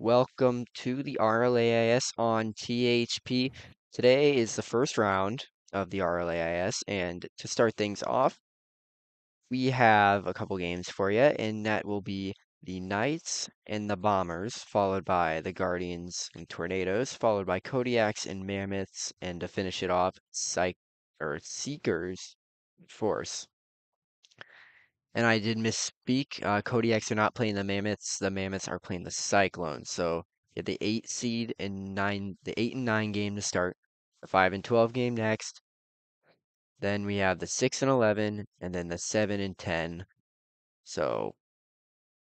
Welcome to the RLAIS on THP. Today is the first round of the RLAIS, and to start things off, we have a couple games for you, and that will be the Knights and the Bombers, followed by the Guardians and Tornadoes, followed by Kodiaks and Mammoths, and to finish it off, Seekers Force. And I did misspeak. Kodiaks are not playing the Mammoths. The Mammoths are playing the Cyclones. So you have the 8 and 9 game to start, the 5 and 12 game next. Then we have the 6 and 11, and then the 7 and 10. So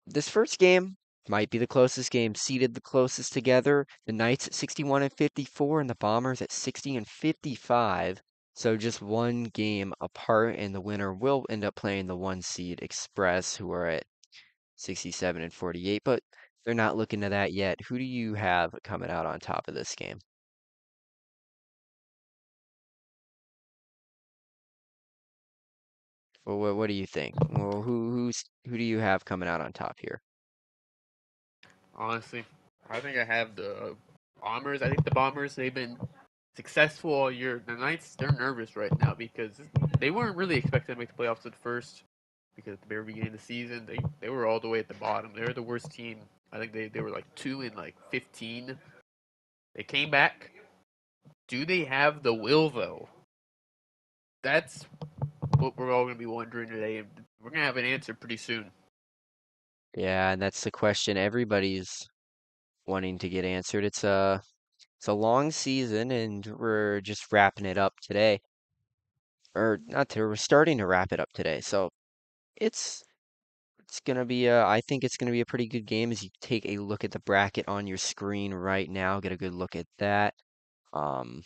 this first game might be the closest game, seeded the closest together. The Knights at 61 and 54, and the Bombers at 60 and 55. So just one game apart, and the winner will end up playing the one seed Express, who are at 67 and 48, but they're not looking to that yet. Who do you have coming out on top of this game? Well, what do you think? Well, who do you have coming out on top here? Honestly, I think I have the Bombers. I think the Bombers, they've been successful all year. The Knights, they're nervous right now because they weren't really expected to make the playoffs at first because at the very beginning of the season, they were all the way at the bottom. They were the worst team. I think they were like 2 and like 15. They came back. Do they have the will though? That's what we're all going to be wondering today. And we're going to have an answer pretty soon. Yeah, and that's the question everybody's wanting to get answered. It's a long season, and we're just wrapping it up today. Or not today, we're starting to wrap it up today. So it's it's gonna be I think it's gonna be a pretty good game as you take a look at the bracket on your screen right now. Get a good look at that. Um,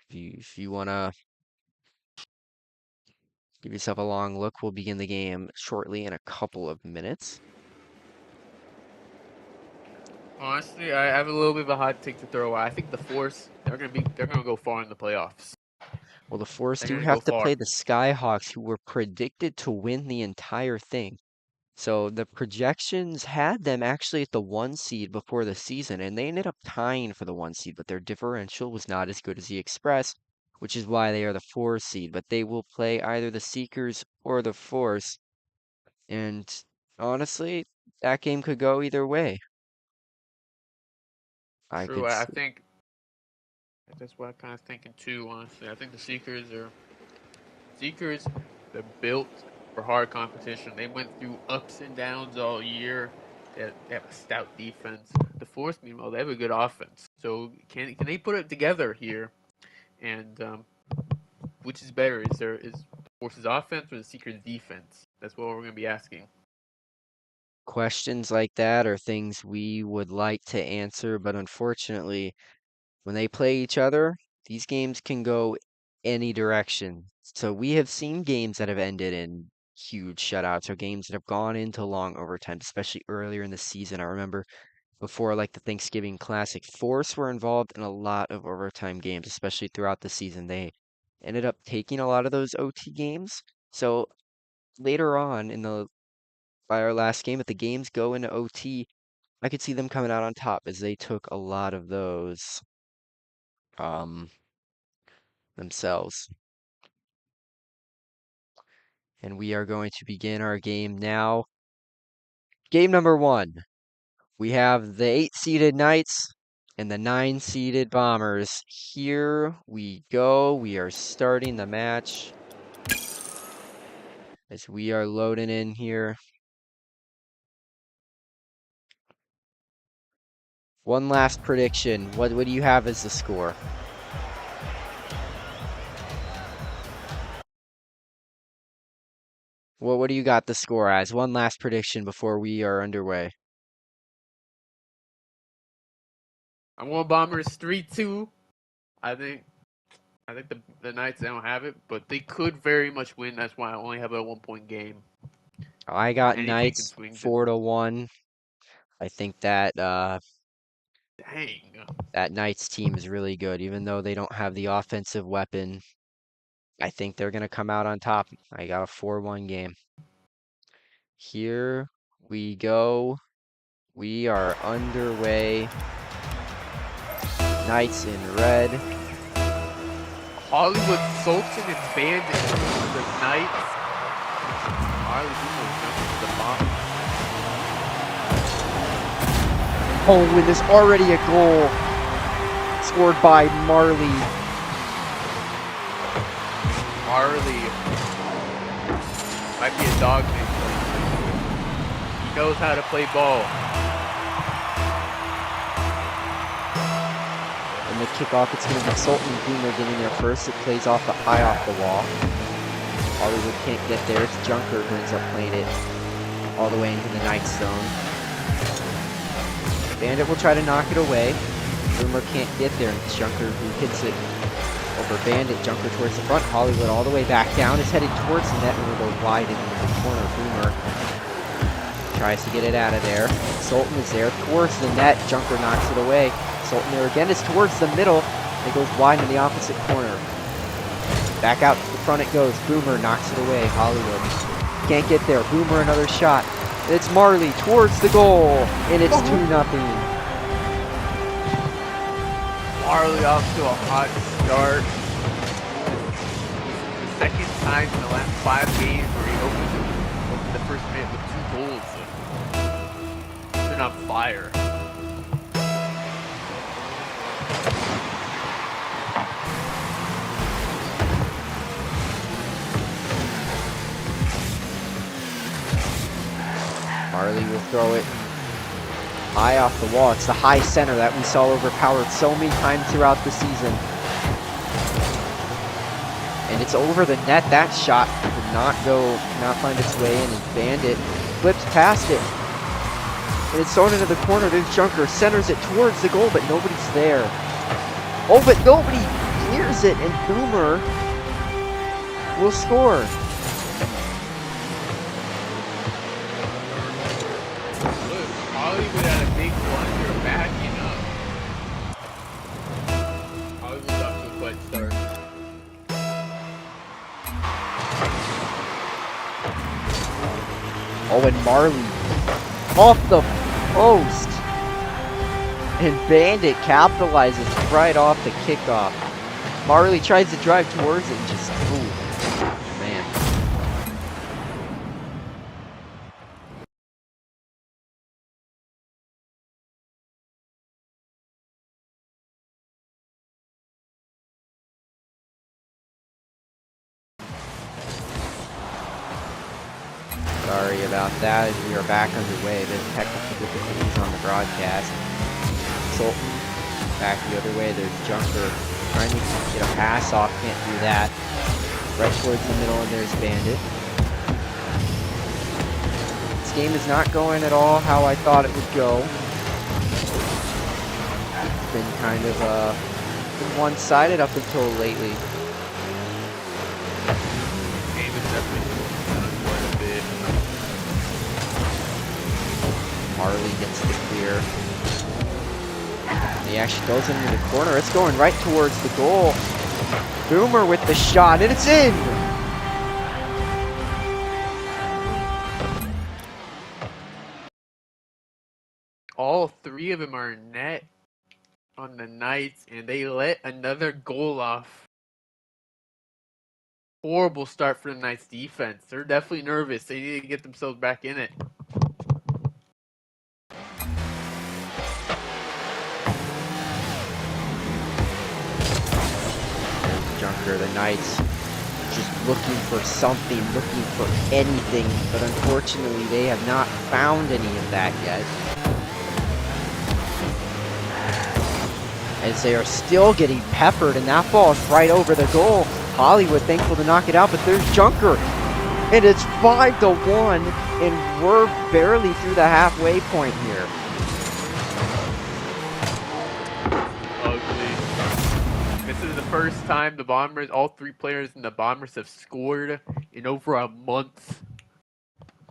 if you wanna give yourself a long look, we'll begin the game shortly in a couple of minutes. Honestly, I have a little bit of a hot take to throw out. I think the Force they're gonna go far in the playoffs. Well, the Force They're do gonna go have to far. play the Skyhawks, who were predicted to win the entire thing. So the projections had them actually at the 1 seed before the season, and they ended up tying for the 1 seed, but their differential was not as good as the Express, which is why they are the 4 seed. But they will play either the Seekers or the Force, and honestly, that game could go either way. I True, could I see. think that's what I'm kind of thinking too. Honestly, I think the Seekers. They're built for hard competition. They went through ups and downs all year. They have a stout defense. The Force, meanwhile, they have a good offense. So can they put it together here? And which is better? Is Force's offense or the Seekers' defense? That's what we're going to be asking. Questions like that are things we would like to answer, but unfortunately, when they play each other, these games can go any direction. So we have seen games that have ended in huge shutouts or games that have gone into long overtime, especially earlier in the season. I remember before like the Thanksgiving Classic, Force were involved in a lot of overtime games, especially throughout the season. They ended up taking a lot of those OT games. So later on in the by our last game, if the games go into OT, I could see them coming out on top as they took a lot of those um themselves. And we are going to begin our game now. Game number one. We have the 8 seeded Knights and the 9 seeded Bombers. Here we go. We are starting the match as we are loading in here. One last prediction. What do you have as the score? What do you got the score as? One last prediction before we are underway. I'm going Bombers 3-2. I think I think the Knights they don't have it, but they could very much win. That's why I only have a 1 point game. I got Anything can Knights swing. 4-1. I think that Dang. that Knights team is really good, even though they don't have the offensive weapon. I think they're going to come out on top. I got a 4-1 game. Here we go. We are underway. Knights in red. Hollywood Sultan and Bandit for the Knights. Harley Boomer jumping to the bottom. Oh, and there's already a goal scored by Marley. Marley might be a dog name. He knows how to play ball. And the kickoff, it's going to be Sultan and Boomer getting there first. It plays high off the wall. Hollywood can't get there. It's Junker who ends up playing it all the way into the Knights zone. Bandit will try to knock it away. Boomer can't get there, and it's Junker who hits it over Bandit. Junker towards the front. Hollywood all the way back down. Is headed towards the net, and will go wide into the corner. Boomer tries to get it out of there. Sultan is there towards the net. Junker knocks it away. Sultan there again is towards the middle. It goes wide in the opposite corner. Back out to the front it goes. Boomer knocks it away. Hollywood can't get there. Boomer another shot. It's Marley towards the goal, and it's 2-0. Marley off to a hot start. The second time in the last 5 games where he opened the first minute with 2 goals. Been on fire. Marley will throw it high off the wall. It's the high center that we saw overpowered so many times throughout the season. And it's over the net. That shot did not find its way in, and Bandit flips past it. And it's thrown into the corner. There's Junker, centers it towards the goal, but nobody's there. Oh, but nobody clears it, and Boomer will score. Hollywood had a big blunder backing up. Hollywood's off to a quick start. Oh, and Marley off the post. And Bandit capitalizes right off the kickoff. Marley tries to drive towards it and just, ooh, man. Sorry about that, as we are back underway. There's technical difficulties on the broadcast. Sultan back the other way. There's Junker trying to get a pass off. Can't do that. Right towards the middle, and there's Bandit. This game is not going at all how I thought it would go. It's been kind of one-sided up until lately. Game is definitely down quite a bit. Marley gets the clear. He actually goes into the corner. It's going right towards the goal. Boomer with the shot, and it's in! All 3 of them are net on the Knights, and they let another goal off. Horrible start for the Knights defense. They're definitely nervous. They need to get themselves back in it. Junker, the Knights just looking for something, looking for anything, but unfortunately they have not found any of that yet. As they are still getting peppered, and that ball is right over the goal. Hollywood thankful to knock it out, but there's Junker, and it's 5-1, and we're barely through the halfway point here. This is the first time the Bombers, all 3 players in the Bombers have scored in over a month.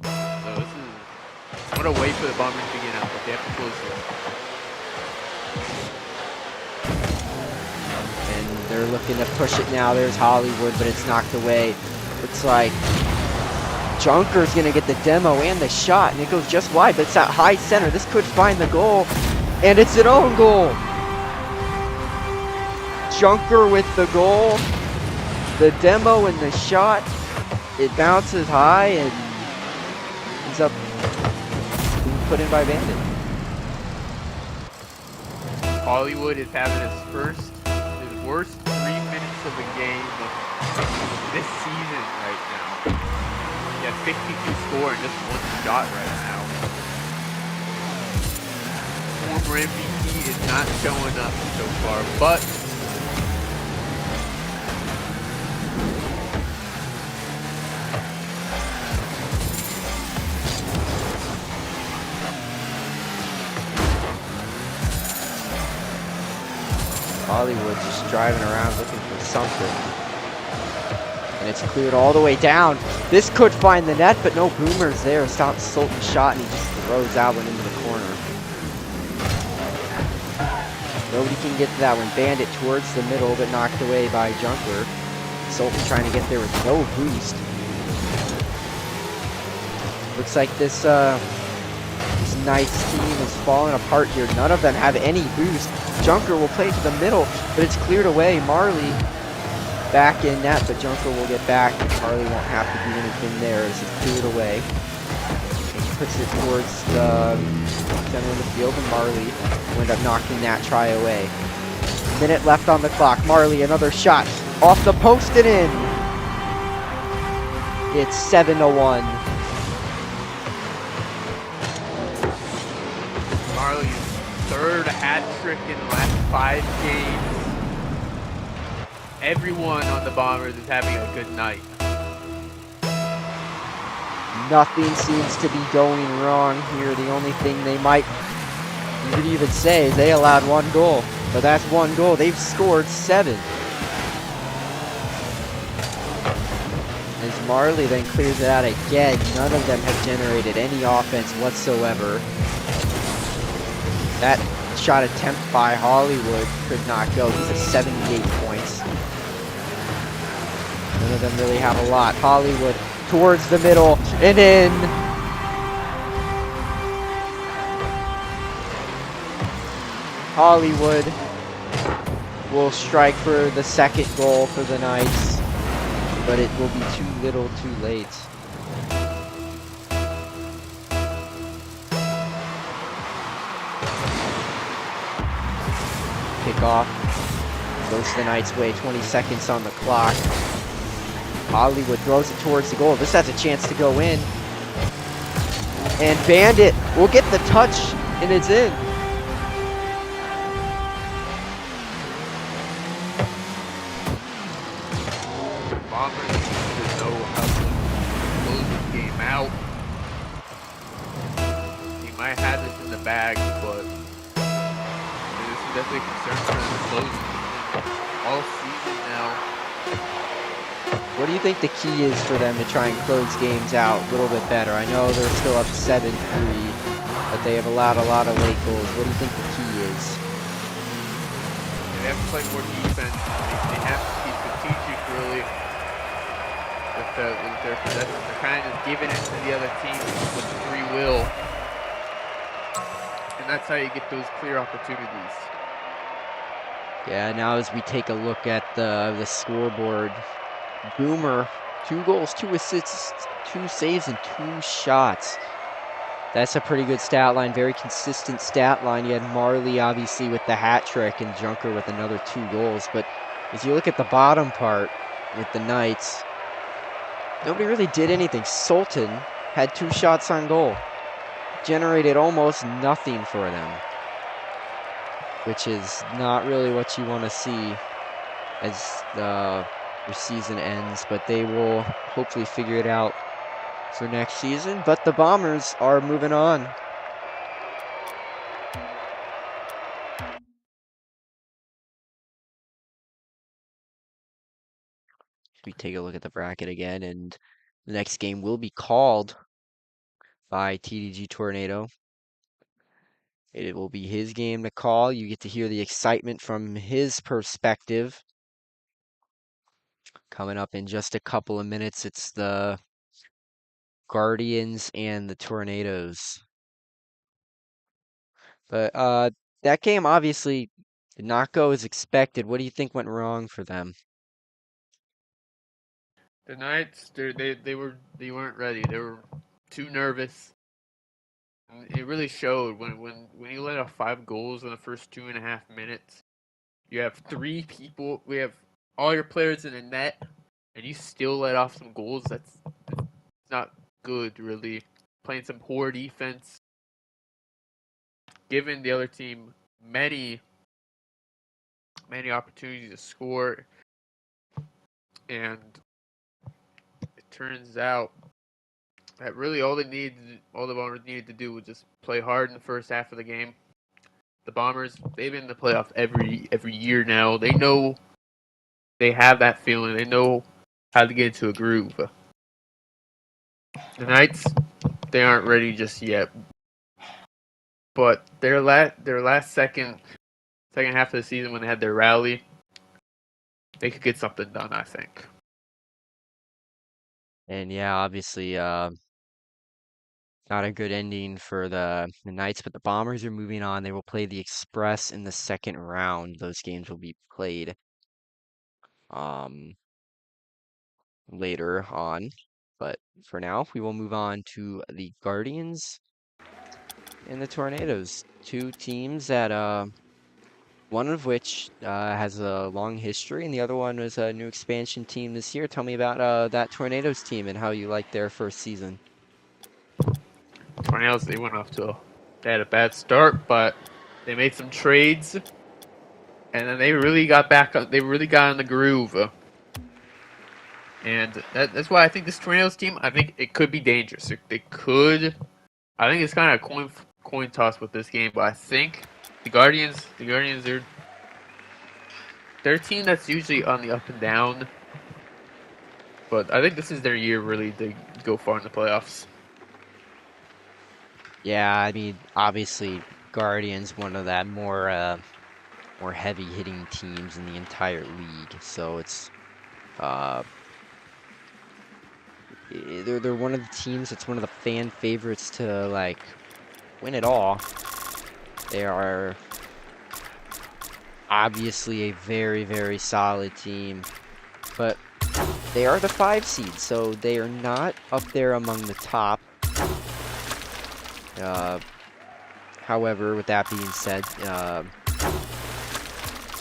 So this is, what a way for the Bombers to begin out, but they have to close this. And they're looking to push it now. There's Hollywood, but it's knocked away. Looks like Junker's gonna get the demo and the shot, and it goes just wide, but it's at high center. This could find the goal, and it's an own goal. Junker with the goal, the demo and the shot. It bounces high and ends up being put in by Bandit. Hollywood is having his worst 3 minutes of a game this season right now. He has 52 score and just one shot right now. Former MVP is not showing up so far, but Hollywood just driving around looking for something. And it's cleared all the way down. This could find the net, but no, Boomer's there. Stops Sultan's shot, and he just throws that one into the corner. Nobody can get to that one. Bandit towards the middle, but knocked away by Junker. Sultan trying to get there with no boost. Looks like this Knights team is falling apart here. None of them have any boost. Junker will play to the middle, but it's cleared away. Marley back in net, but Junker will get back. Marley won't have to do anything there as it's cleared away. He puts it towards the center of the field, and Marley will end up knocking that try away. Minute left on the clock. Marley, another shot off the post and in. It's 7-1. Marley's third hat trick in the last 5 games. Everyone on the Bombers is having a good night. Nothing seems to be going wrong here. The only thing they might, you could even say, is they allowed 1 goal. But that's 1 goal. They've scored 7. As Marley then clears it out again, none of them have generated any offense whatsoever. That shot attempt by Hollywood could not go. He's at 78 points. None of them really have a lot. Hollywood towards the middle and in. Hollywood will strike for the 2nd goal for the Knights, but it will be too little too late. Kickoff goes the Knights' way, 20 seconds on the clock. Hollywood throws it towards the goal. This has a chance to go in. And Bandit will get the touch, and it's in. Bombers need to know how to close this game out. He might have this in the bag, but this is definitely a concern for them to close all season now. What do you think the key is for them to try and close games out a little bit better? I know they're still up 7-3, but they have allowed a lot of late goals. What do you think the key is? They have to play more defense. They have to be strategic, really, with their possession. They're kind of giving it to the other team with free will, and that's how you get those clear opportunities. Yeah, now as we take a look at the scoreboard, Boomer, 2 goals, 2 assists, 2 saves, and 2 shots. That's a pretty good stat line, very consistent stat line. You had Marley, obviously, with the hat trick, and Junker with another 2 goals. But if you look at the bottom part with the Knights, nobody really did anything. Sultan had 2 shots on goal, generated almost nothing for them, which is not really what you want to see as your season ends, but they will hopefully figure it out for next season. But the Bombers are moving on. We take a look at the bracket again, and the next game will be called by TDG Tornado. It will be his game to call. You get to hear the excitement from his perspective. Coming up in just a couple of minutes, it's the Guardians and the Tornadoes. But that game obviously did not go as expected. What do you think went wrong for them? The Knights, they weren't ready. They were too nervous. And it really showed when you let off 5 goals in the first 2.5 minutes. You have 3 people. We have all your players in the net, and you still let off some goals. That's not good, really. Playing some poor defense, giving the other team many opportunities to score, and it turns out that really all the Bombers needed to do was just play hard in the first half of the game. The Bombers, they've been in the playoffs every year now. They know they have that feeling. They know how to get into a groove. The Knights, they aren't ready just yet. But their last second half of the season when they had their rally, they could get something done, I think. And yeah, obviously, not a good ending for the Knights, but the Bombers are moving on. They will play the Express in the second round. Those games will be played um later on. But for now, we will move on to the Guardians and the Tornadoes. Two teams that one of which has a long history, and the other one was a new expansion team this year. Tell me about that Tornadoes team and how you liked their first season. Tornadoes, they had a bad start, but they made some trades, and then they really got back. They really got in the groove, and that's why I think this Tornadoes team. I think it could be dangerous. They could. I think it's kind of a coin toss with this game, but I think the Guardians, they're a team that's usually on the up and down, but I think this is their year really to go far in the playoffs. Yeah, I mean, obviously, Guardians one of that more heavy hitting teams in the entire league. So it's uh they're one of the teams that's one of the fan favorites to like win it all. They are obviously a very solid team, but they are the 5 seed, so they are not up there among the top. Uh, However, with that being said,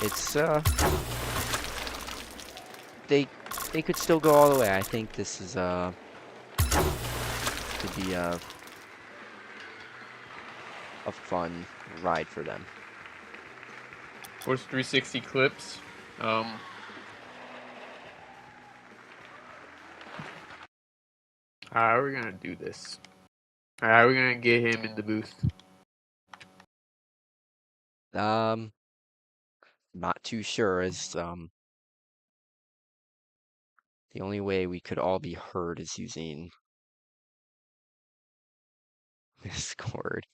it's they they could still go all the way. I think this is could be a fun ride for them. Force 360 clips. How are we gonna do this? How are we gonna get him in the booth? Um, Not too sure as the only way we could all be heard is using Discord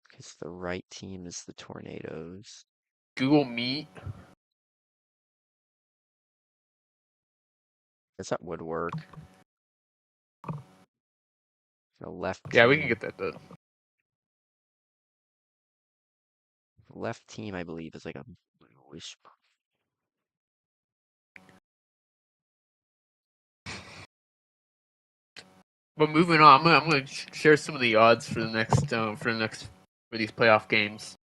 because the right team is the Tornadoes. Google Meet. Guess that would work. The Yeah, we can get that done. left team, I believe, is like a bluish. But moving on, I'm gonna share some of the odds for for these playoff games.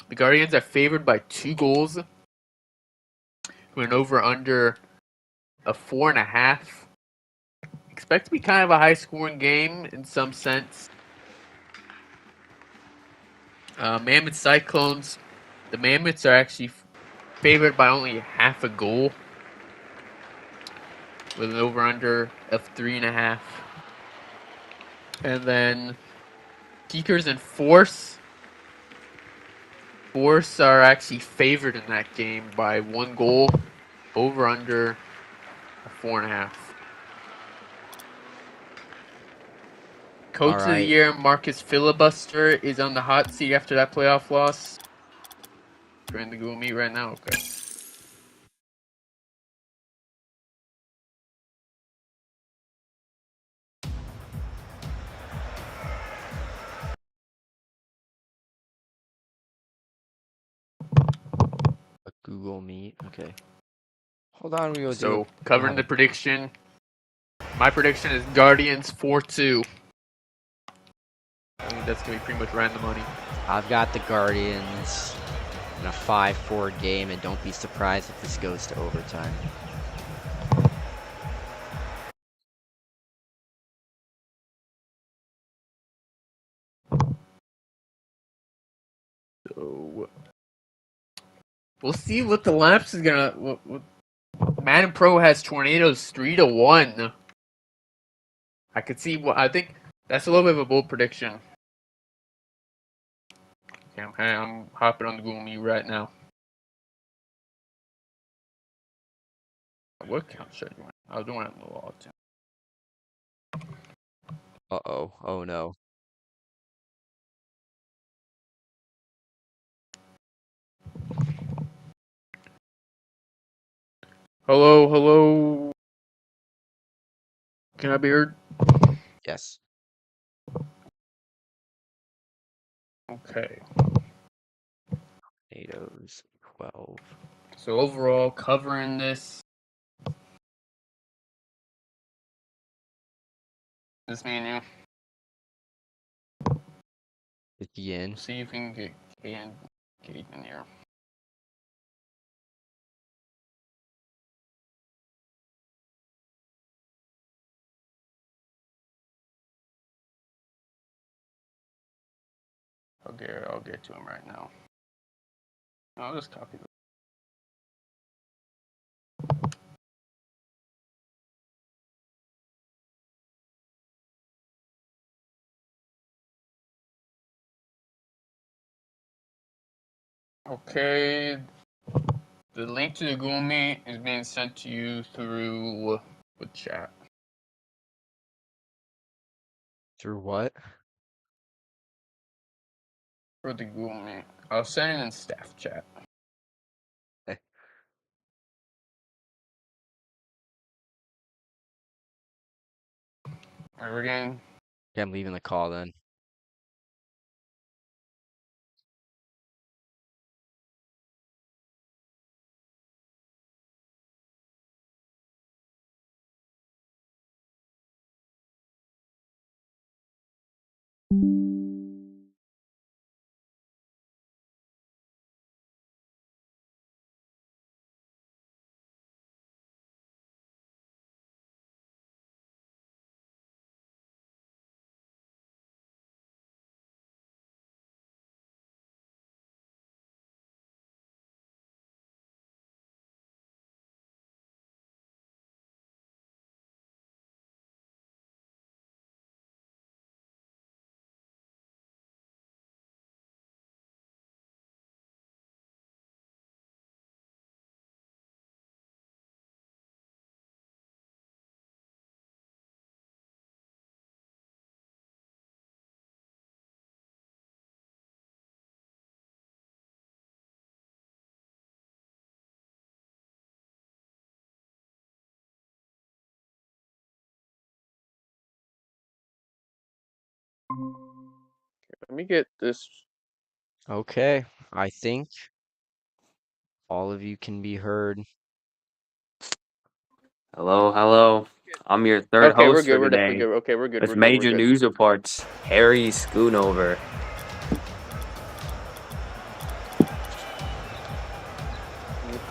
The Guardians are favored by 2 goals. Went over under a 4.5. Expect to be kind of a high scoring game in some sense. Mammoth Cyclones. The Mammoths are actually favored by only half a goal, with an over under of 3.5. And then Geekers and Force. Force are actually favored in that game by 1 goal, over under a 4.5. All Coach of the right. year, Marcus Filibuster, is on the hot seat after that playoff loss. Trying to Google Meet right now. Okay. Google Meet. Okay. Hold on, we go do So, it. covering the prediction. My prediction is Guardians 4-2. I think that's going to be pretty much random money. I've got the Guardians in a 5-4 game, and don't be surprised if this goes to overtime. So, we'll see what the Lamps is going to... Madden Pro has Tornadoes 3-1. I could see what... I think that's a little bit of a bold prediction. Okay, I'm hopping on the Google Meet right now. What account should I join? I was doing it in the log too. Uh-oh. Oh, no. Hello, hello. Can I be heard? Yes. Okay. Tornadoes 12. So overall, covering this me and you. 50 in. See if we can get Kate in here. Okay, I'll get to him right now. I'll just copy this. Okay, the link to the Google Meet is being sent to you through the chat. Through what? For the Google Meet. I'll send it in staff chat. Okay. Alright, we're getting... Okay, I'm leaving the call then. Let me get this. Okay, I think all of you can be heard. Hello, hello. I'm your third Okay, we're host good. for We're definitely today good. Okay, we're good. with We're good. major We're good. news reports. Harry Schoonover.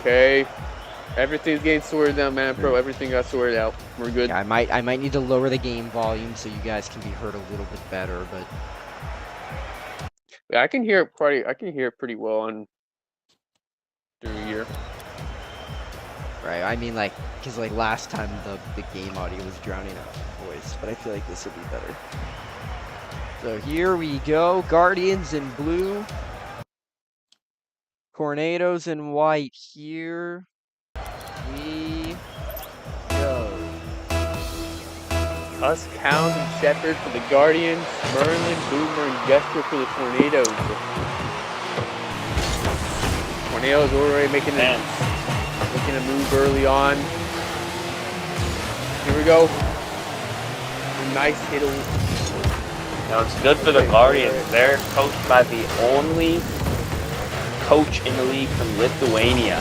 Okay. Everything's getting sorted out, man, bro. Everything got sorted out. We're good. Yeah, I might need to lower the game volume so you guys can be heard a little bit better, but Yeah, I can hear it pretty well on through here. right. I mean, like, because like last time the game audio was drowning out my voice, but I feel like this will be better. So here we go. Guardians in blue. Tornadoes in white. Here we go. Us, Counds, and Shepard for the Guardians. Merlin, Boomer, and Jester for the Tornadoes. Tornadoes already making a move early on. Here we go. Nice hit. Now it's good for the Guardians. They're coached by the only coach in the league from Lithuania.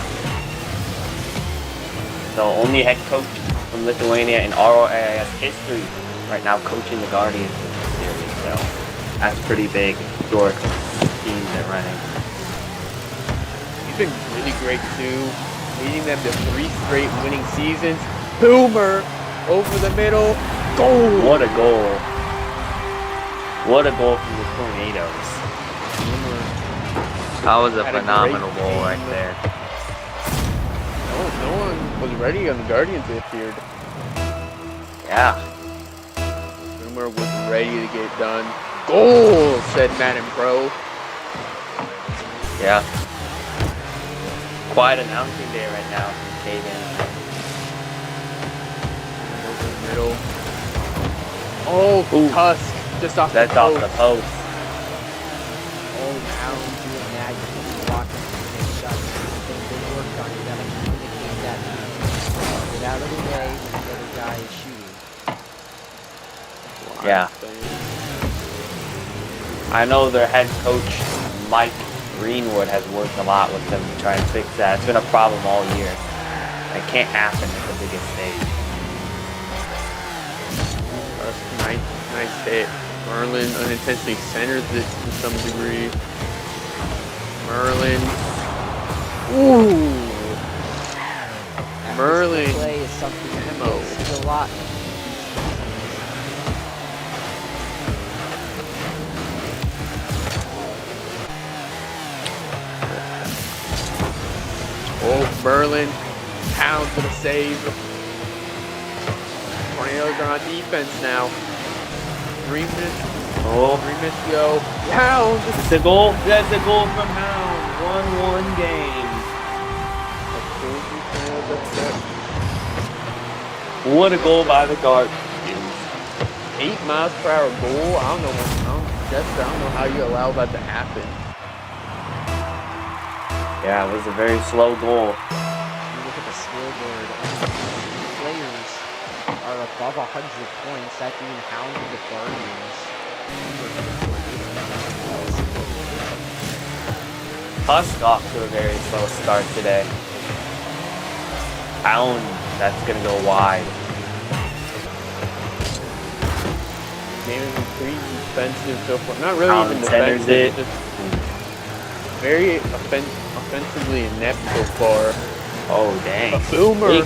So only head coach from Lithuania in RLAIS history right now coaching the Guardians in this series. So that's pretty big. Historic team they're running. He's been really great too, leading them to 3 straight winning seasons. Boomer over the middle. Goal! What a goal. What a goal from the Tornadoes. That was a Had a phenomenal great goal game. right there. No one was ready on the Guardians, it appeared. Yeah. Boomer was ready to get it done. Goal, said Madden Pro. Yeah. Quiet announcing day right now from Kagan. Over the middle. Oh, Ooh. Tusk. Just off That's the off post. the post. Oh, now doing that, you can block and make shots. They worked on it. You gotta communicate that to the team. Get out of the way when the other guy is shooting. Yeah. I know their head coach, Mike Greenwood, has worked a lot with them to try and fix that. It's been a problem all year. It can't happen at the biggest stage. Nice hit. Merlin unintentionally centers it to some degree. Merlin. Ooh. That Merlin. physical play is something that Ammo. you see a lot. Oh, Merlin. Pound for the save. Tornadoes are on defense now. 3 minutes. Oh, 3 minutes to go. Pound. it's a goal. That's a goal from Hound. 1-1 game. What a goal by the Guardians. 8 miles per hour goal. I don't know how you allow that to happen. Yeah, it was a very slow goal. You look at the scoreboard, only players are above 100 points. That being Hound and the Guardians. Husk off to a very slow start today. Hound, that's gonna go wide. Game is pretty defensive so far. Not really Hound even centers defensive. it. Just very offensively inept so far. Oh, dang. A Boomer. Big.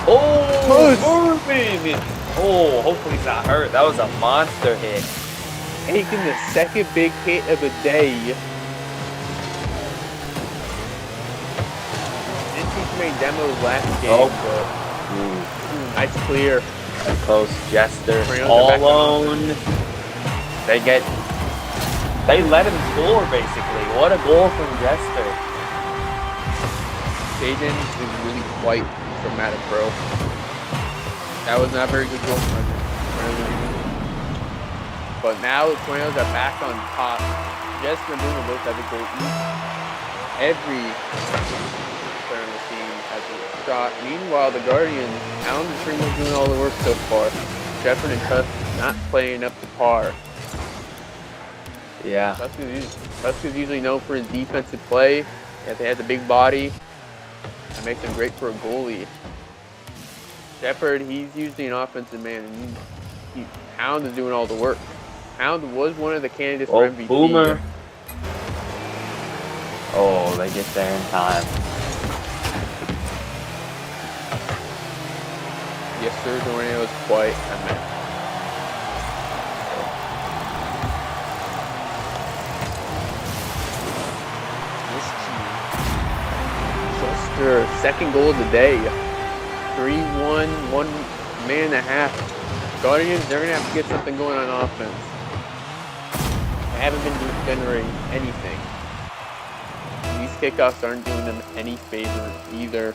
Push. Oh, Irvin! Oh, hopefully he's not hurt. That was a monster hit. Taking the second big hit of the day. Didn't see too many demos last game, Oh. but nice clear. That's close. Jester Tornadoes all are back alone. They let him score, basically. What a goal from Jester. Jaden is really white from Madden Pro. That was not a very good goal from him. But now the Tornadoes are back on top. Jester and Boomer both have a goal each. Every player on the team has a shot. Meanwhile, the Guardians, Hound and Primo doing all the work so far. Shepard and Tusk not playing up to par. Yeah. Tusk is usually known for his defensive play. If they have the big body, that makes him great for a goalie. Shepard, he's usually an offensive man, and Hound is doing all the work. Hound was one of the candidates for MVP. Boomer. Oh, they get there in time. Yes, sir, Tornado is quite a mess. Chester, second goal of the day. 3-1, 1 man and a half. Guardians, they're going to have to get something going on offense. They haven't been generating anything. These kickoffs aren't doing them any favor either.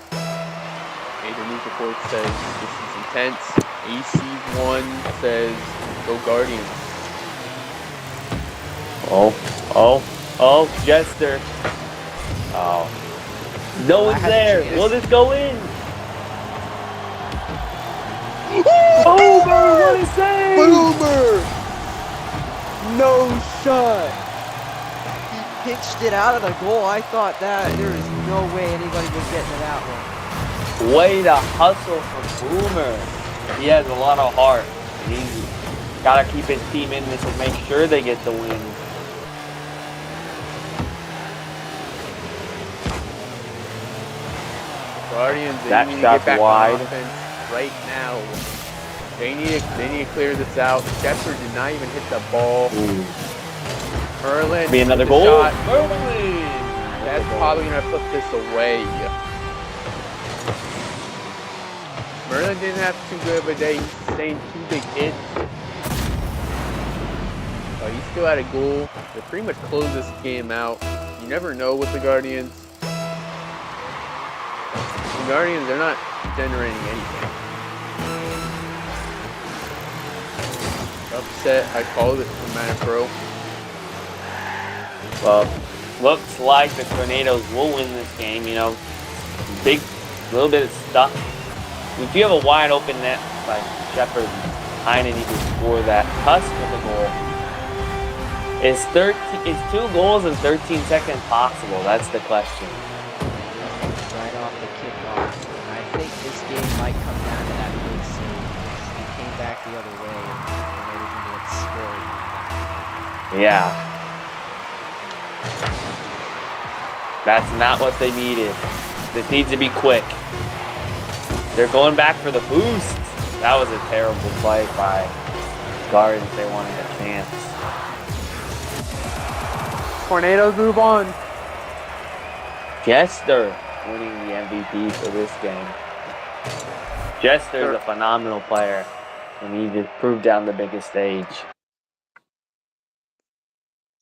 Major News Report says this is intense. AC1 says go Guardians. Oh, Jester. Oh. No one's there. Will this go in? Boomer, what a save! Boomer! No shot! pinched it out of the goal. I thought that there is no way anybody was getting to that one. Way to hustle for Boomer. He has a lot of heart. He's got to keep his team in this and make sure they get the win. Guardians, they That need to shot's get back wide. on offense right now. They need to clear this out. Shepard did not even hit the ball. Ooh. Merlin Be another with the goal. shot. Merlin. That's probably gonna flip this away. Merlin didn't have too good of a day. He sustained 2 big hits. He still had a goal. They pretty much closed this game out. You never know with the Guardians. The Guardians, they're not generating anything. Upset, I called it from Mana Pro. Well, looks like the Tornadoes will win this game. You know, big, little bit of stuff. If you have a wide open net like Shepard, Heinen, he can score that cusp of the goal. Is 2 goals in 13 seconds possible? That's the question. Right off the kickoff. And I think this game might come down to that big save. He came back the other way and Tornadoes ended up scoring. Yeah. That's not what they needed. This needs to be quick. They're going back for the boost. That was a terrible play by Guardians. They wanted a chance. Tornadoes move on. Jester winning the MVP for this game. Jester's a phenomenal player, and he just proved down the biggest stage.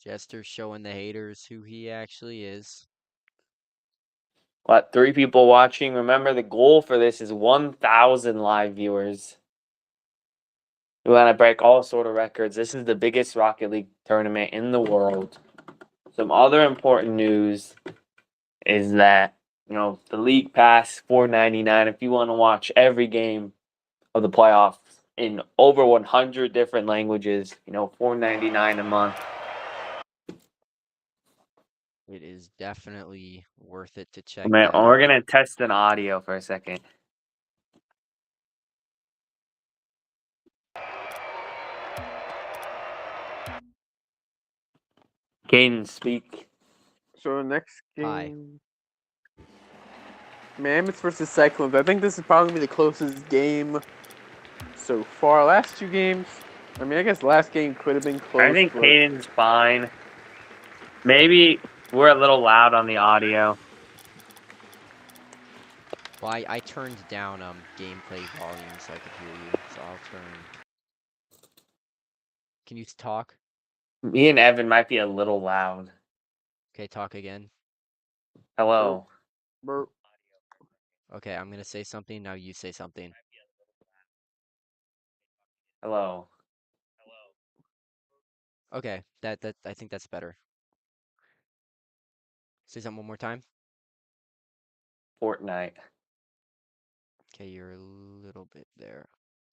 Jester showing the haters who he actually is. What, 3 people watching? Remember, the goal for this is 1,000 live viewers. We want to break all sort of records. This is the biggest Rocket League tournament in the world. Some other important news is that, you know, the League Pass $4.99. If you want to watch every game of the playoffs in over 100 different languages, you know, $4.99 a month. It is definitely worth it to check Man, that we're out. gonna test an audio for a second. Caden, speak. So next game, Hi. Mammoths versus Cyclones. I think this is probably the closest game so far. Last 2 games, I mean, I guess the last game could have been close. I think but Caden's fine. Maybe we're a little loud on the audio. Well, I turned down gameplay volume so I could hear you. So I'll turn. Can you talk? Me and Evan might be a little loud. Okay, talk again. Hello. Burp. Okay, I'm gonna say something, now you say something. Hello. Okay, that I think that's better. Say something one more time. Fortnite. Okay, you're a little bit there.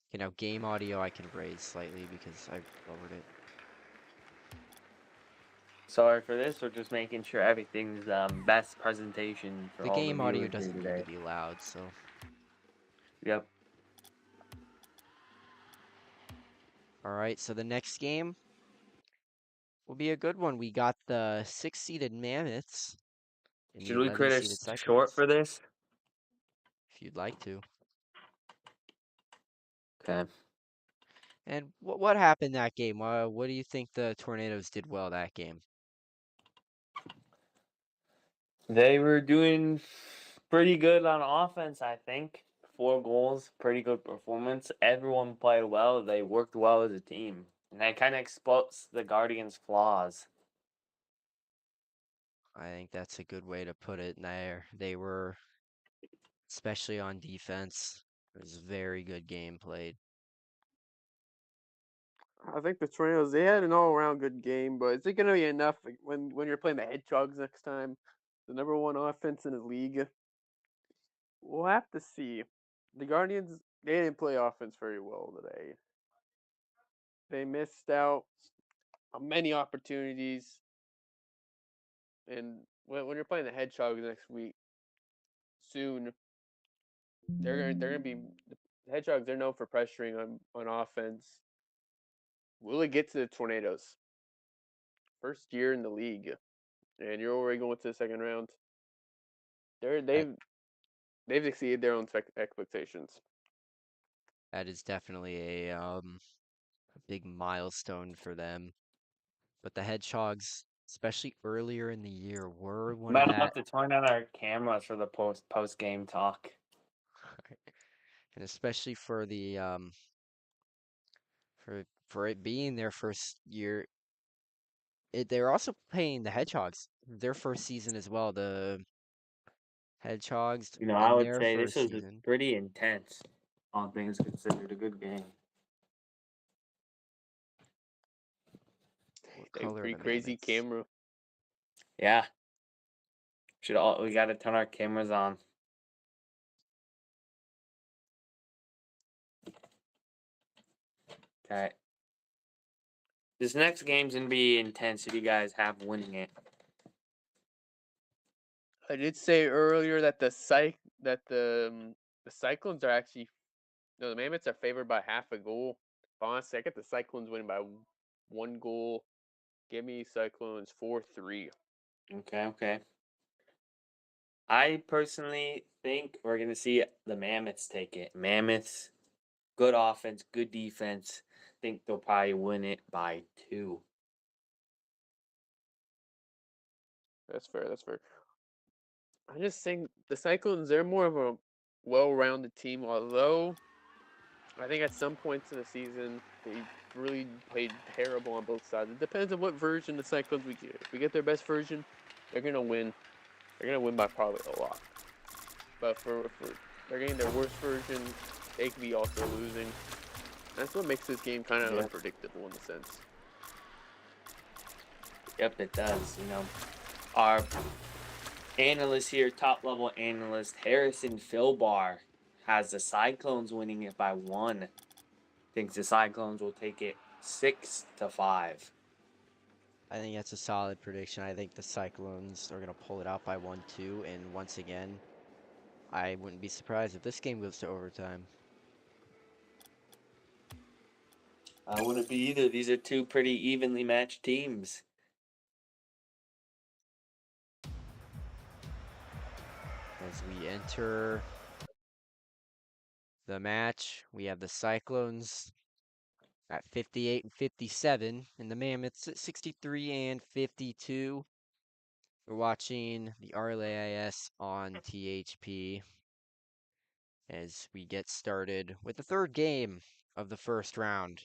Okay, now game audio I can raise slightly because I've lowered it. Sorry for this. We're just making sure everything's best presentation for The all the game audio viewers here doesn't need today. to be loud, so. Yep. Alright, so the next game will be a good one. We got the 6-seeded Mammoths and the Should we create 11-seeded a short Cyclones. for this? If you'd like to. Okay. And what happened that game? What do you think the Tornadoes did well that game? They were doing pretty good on offense, I think. 4 goals, pretty good performance. Everyone played well. They worked well as a team. And that kind of exploits the Guardians' flaws. I think that's a good way to put it. They were, especially on defense, it was a very good game played. I think the Tornadoes, they had an all-around good game, but is it going to be enough when you're playing the Hedgehogs next time? The #1 offense in the league. We'll have to see. The Guardians, they didn't play offense very well today. They missed out on many opportunities. And when you're playing the Hedgehogs next week, soon they're gonna be the Hedgehogs. They're known for pressuring on offense. Will it get to the Tornadoes? First year in the league, and you're already going to the second round. They're That they've exceeded their own expectations. that is definitely a big milestone for them. But the Hedgehogs, especially earlier in the year, were We one of might have that, to turn on our cameras for the post game talk. and especially for the for it being their first year, they're also playing the Hedgehogs their first season as well. The Hedgehogs You know, I in would their say this first was season. pretty intense, all things considered. A good game. What They color are pretty the crazy Mammoths? camera. Yeah, we got to turn our cameras on. Okay. This next game's gonna be intense if you guys have winning it. I did say earlier that the Cyclones are actually no, the Mammoths are favored by half a goal. But honestly, I get the Cyclones winning by 1 goal. Give me Cyclones 4-3. Okay. I personally think we're gonna see the Mammoths take it. Mammoths, good offense, good defense. Think they'll probably win it by 2. That's fair. That's fair. I just think the Cyclones they're more of a well-rounded team. Although I think at some points in the season they really played terrible on both sides. It depends on what version of Cyclones we get. If we get their best version, they're gonna win. They're gonna win by probably a lot. But for they're getting their worst version, they could be also losing. That's what makes this game kind of Yep. unpredictable in a sense. Yep, it does. You know, our analyst here, top level analyst Harrison Philbar, has the Cyclones winning it by 1. Thinks the Cyclones will take it 6-5. I think that's a solid prediction. I think the Cyclones are going to pull it out by 1-2. And once again, I wouldn't be surprised if this game goes to overtime. I wouldn't be either. These are two pretty evenly matched teams. As we enter the match, we have the Cyclones at 58 and 57, and the Mammoths at 63 and 52. We're watching the RLAIS on THP as we get started with the third game of the first round.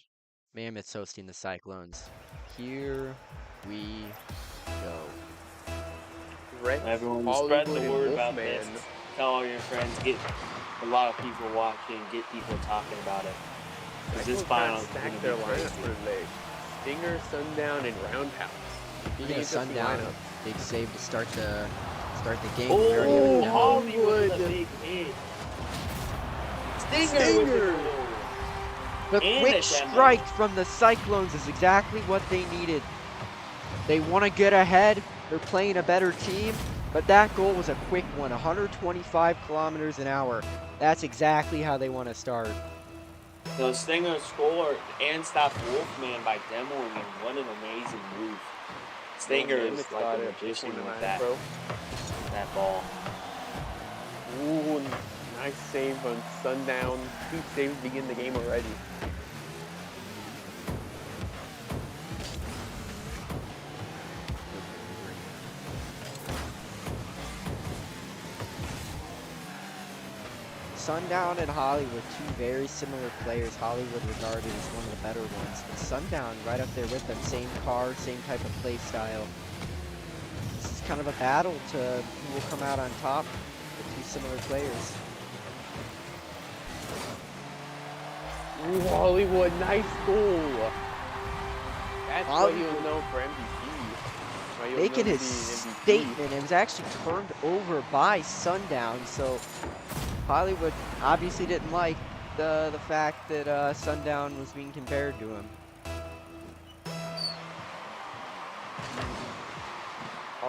Mammoths hosting the Cyclones. Here we go. Rex, Everyone spread the Hollywood, and word about Wolfman. this. Tell all your friends. Get a lot of people watching. Get people talking about it. Because this final is going stack to their be lineup crazy. for today. Stinger, Sundown, and Roundhouse. Speaking of Sundown, big save to start the game. Oh, We already have it down. Hollywood with a big hit. Stinger with the goal. The And quick a demo. strike from the Cyclones is exactly what they needed. They want to get ahead. They're playing a better team, but that goal was a quick one, 125 kilometers an hour. That's exactly how they want to start. So Stinger scored and stopped Wolfman by demoing him. What an amazing move. Stinger is like a magician with that ball. Ooh, nice save on Sundown. 2 saves to begin the game already. Sundown and Hollywood, two very similar players. Hollywood regarded as one of the better ones, but Sundown right up there with them. Same car, same type of play style. This is kind of a battle to who will come out on top with two similar players. Ooh, Hollywood, nice goal. That's what he was Hollywood known for MVP. making his statement. It was actually turned over by Sundown, so Hollywood obviously didn't like the fact that Sundown was being compared to him.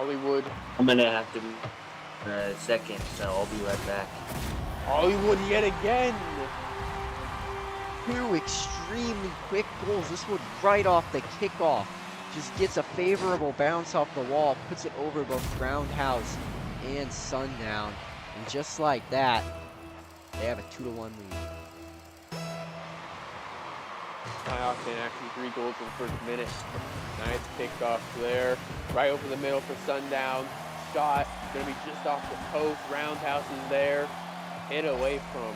Hollywood. I'm gonna have to be a second, so I'll be right back. Hollywood yet again. Two extremely quick goals. This one right off the kickoff. Just gets a favorable bounce off the wall, puts it over both Roundhouse and Sundown. And just like that, they have a 2-1 lead. High Octane actually 3 goals in the first minute. Nice kickoff there. Right over the middle for Sundown. Shot. Gonna be just off the post. Roundhouse is there. Hit away from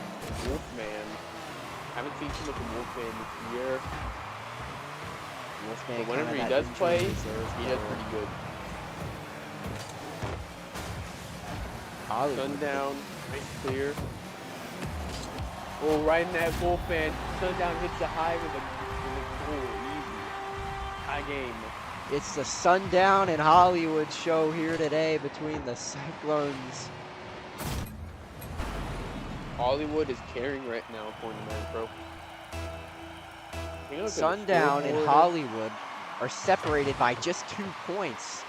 Wolfman. Haven't seen too much of Wolfman this year. Wolfman But whenever kinda he that does play, injury reserve he does player. pretty good. Hollywood. Sundown, nice clear. Oh, right in that Wolfman. Sundown hits the high with a goal. Easy. High game. It's the Sundown and Hollywood show here today between the Cyclones. Hollywood is carrying right now, according to Man Pro. Take a look at the Sundown and scoreboard. Hollywood are separated by just 2 points.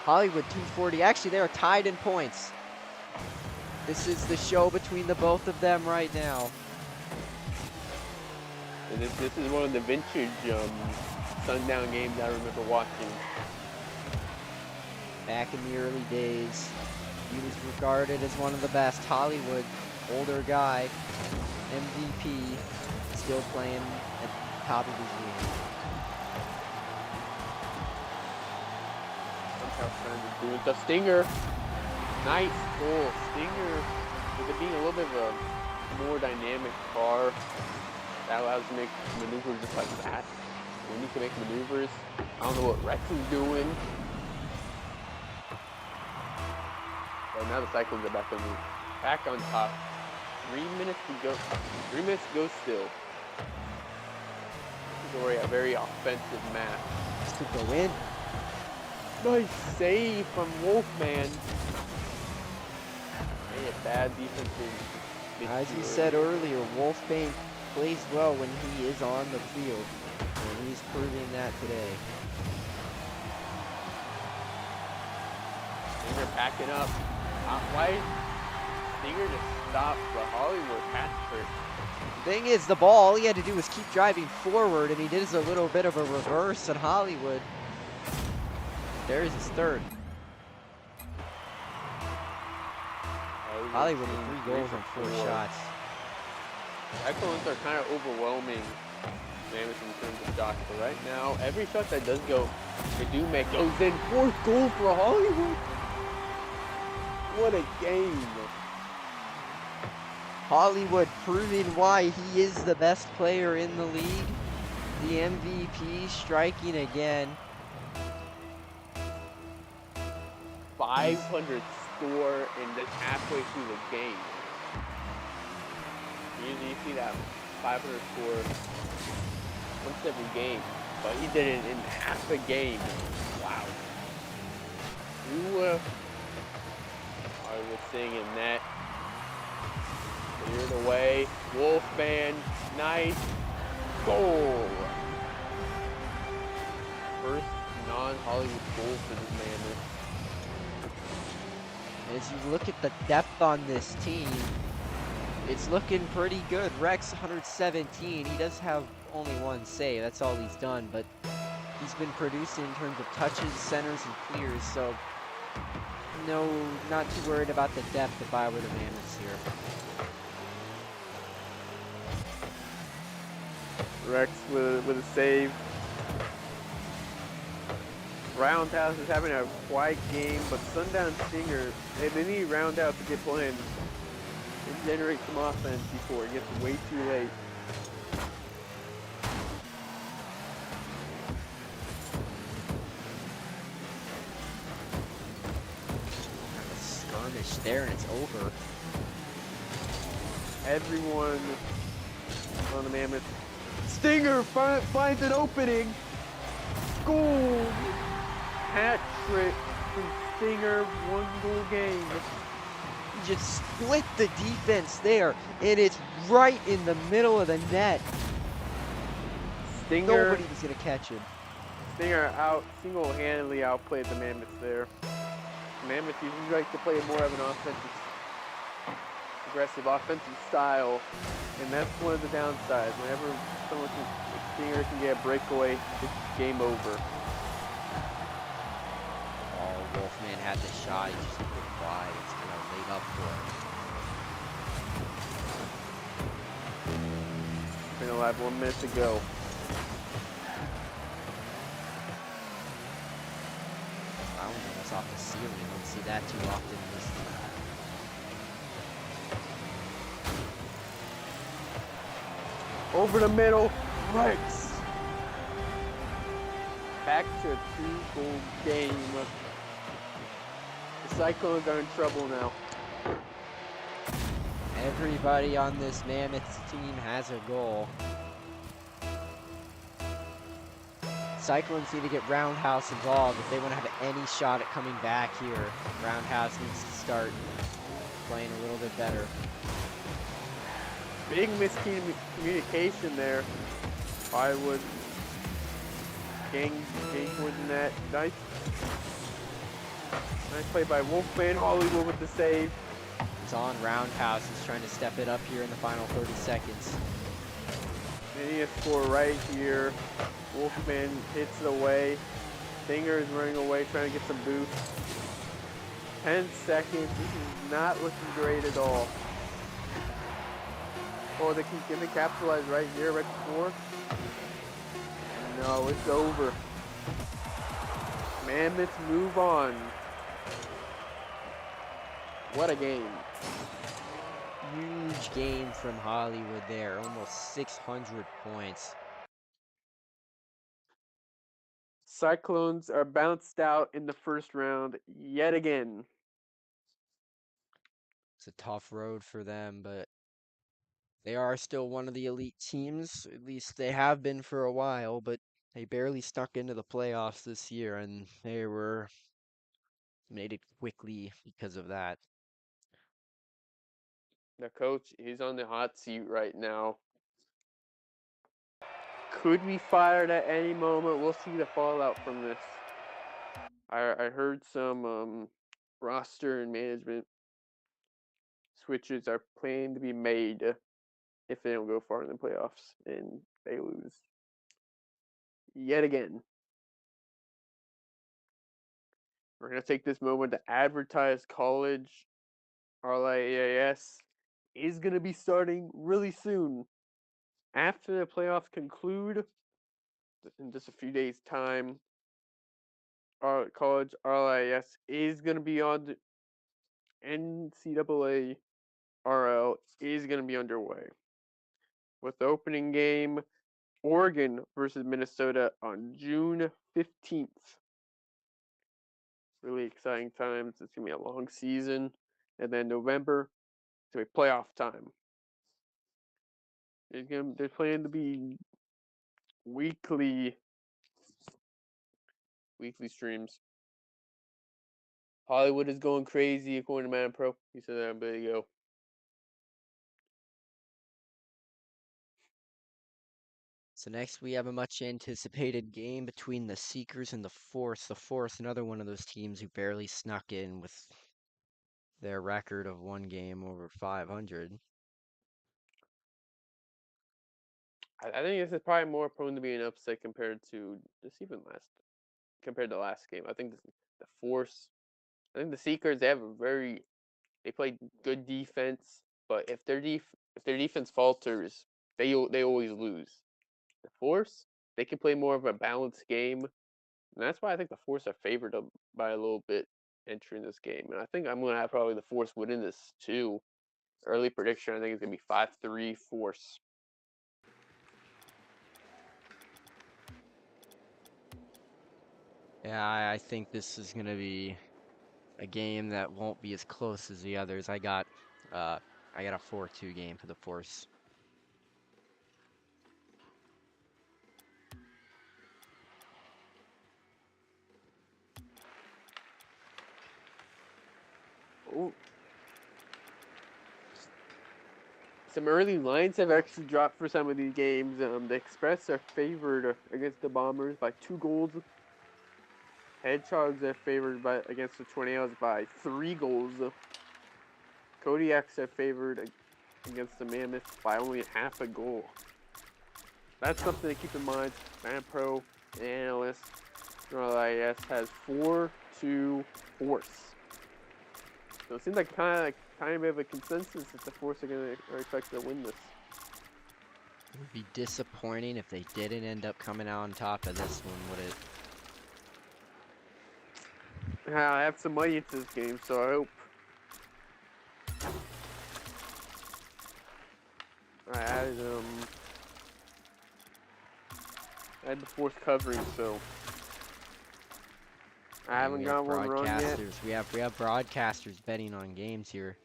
Hollywood 240. Actually, they are tied in points. This is the show between the both of them right now. And this is one of the vintage Sundown games I remember watching. Back in the early days, he was regarded as one of the best. Hollywood, older guy, MVP, still playing at the top of his game. Doing the Stinger. Nice goal. Stinger, with it being a little bit of a more dynamic car, that allows you to make maneuvers just like that. When you can make maneuvers, I don't know what Rex is doing. But now the Cyclones are back on top. 3 minutes to go. 3 minutes to go still. This is already a very offensive match. This could go in. Nice save from Wolfman. Hey, a bad defense in As you midfield. said earlier, Wolfbane plays well when he is on the field, and he's proving that today. Stinger packing up. Why? Stinger just stopped the Hollywood hat trick. Thing is, the ball, all he had to do was keep driving forward, and he did a little bit of a reverse on Hollywood. There's his third. Hollywood with 3 goals on 4 shots. Cyclones are kind of overwhelming Mammoth in terms of shots, but right now, every shot that does go, they do make goes in. 4th goal for Hollywood. What a game. Hollywood proving why he is the best player in the league. The MVP striking again. 500 score in just halfway through the game. Usually you see that 500 score once every game, but he did it in half a game. Wow. I was sitting in net. Cleared away. Wolfman, nice goal. First non-Hollywood goal for this man. As you look at the depth on this team, it's looking pretty good. Rex 117. He does have only 1 save. That's all he's done, but he's been producing in terms of touches, centers, and clears. So no, not too worried about the depth if I were the Mammoths here. Rex with a save. Roundhouse is having a quiet game, but Sundown Stinger, they need Roundhouse to get playing and generate some offense before it gets way too late. A skirmish there, and it's over. Everyone on the Mammoth. Stinger finds an opening. Goal! Hat trick from Stinger, 1 goal game. He just split the defense there, and it's right in the middle of the net. Stinger, Nobody was gonna catch him. Stinger single-handedly outplayed the Mammoths there. Mammoth usually like to play more of an aggressive offensive style, and that's one of the downsides. Whenever Stinger can get a breakaway, it's game over. Oh, Wolfman had the shot. He just put it wide. It's kind of laid up for him. We're gonna have 1 minute to go. That one's almost off the ceiling. You don't see that too often in this. Over the middle, right. Back to a 2-goal game. The Cyclones are in trouble now. Everybody on this Mammoth team has a goal. Cyclones need to get Roundhouse involved if they want to have any shot at coming back here. Roundhouse needs to start playing a little bit better. Big miscommunication there. Hollywood gang towards the net. Nice play by Wolfman. Hollywood with the save. He's on Roundhouse. He's trying to step it up here in the final 30 seconds. They need to score right here. Wolfman hits it away. Stinger is running away, trying to get some boost. 10 seconds. This is not looking great at all. Oh, they can they capitalize right here, right before? No, it's over. Mammoths move on. What a game. Huge game from Hollywood there. Almost 600 points. Cyclones are bounced out in the first round yet again. It's a tough road for them, but they are still one of the elite teams. At least they have been for a while, but they barely stuck into the playoffs this year, and they were made it quickly because of that. The coach, he's on the hot seat right now. Could be fired at any moment. We'll see the fallout from this. I heard some roster and management switches are planned to be made if they don't go far in the playoffs and they lose yet again. We're going to take this moment to advertise college. RLAIS is going to be starting really soon. After the playoffs conclude, in just a few days' time, our college RLAIS is going to be on the NCAA RL is going to be underway. With the opening game, Oregon versus Minnesota on June 15th. Really exciting times. It's going to be a long season. And then November, it's going to be playoff time. They're planning to be weekly streams. Hollywood is going crazy according to Man Pro. He said that a bit ago. So next we have a much anticipated game between the Seekers and the Force. The Force, another one of those teams who barely snuck in with their record of one game over 500. I think this is probably more prone to be an upset compared to compared to last game. I think the Force, I think the Seekers, they play good defense, but if their defense falters, they always lose. The Force, they can play more of a balanced game, and that's why I think the Force are favored by a little bit entering this game. And I think I'm gonna have probably the Force winning this too. Early prediction, I think it's gonna be 5-3 Force. Yeah, I think this is going to be a game that won't be as close as the others. I got a 4-2 game for the Force. Oh. Some early lines have actually dropped for some of these games. The Express are favored against the Bombers by 2 goals. Hedgehogs are favored against the Tornadoes by 3 goals. Kodiaks are favored against the Mammoths by only half a goal. That's something to keep in mind. Man Pro analyst RLAIS has 4-2 Force. So it seems like kind of a consensus that the Force are expected to win this. It would be disappointing if they didn't end up coming out on top of this one, would it? I have some money into this game, so I hope. I had the Force covering, so I haven't got one run yet. We have broadcasters betting on games here.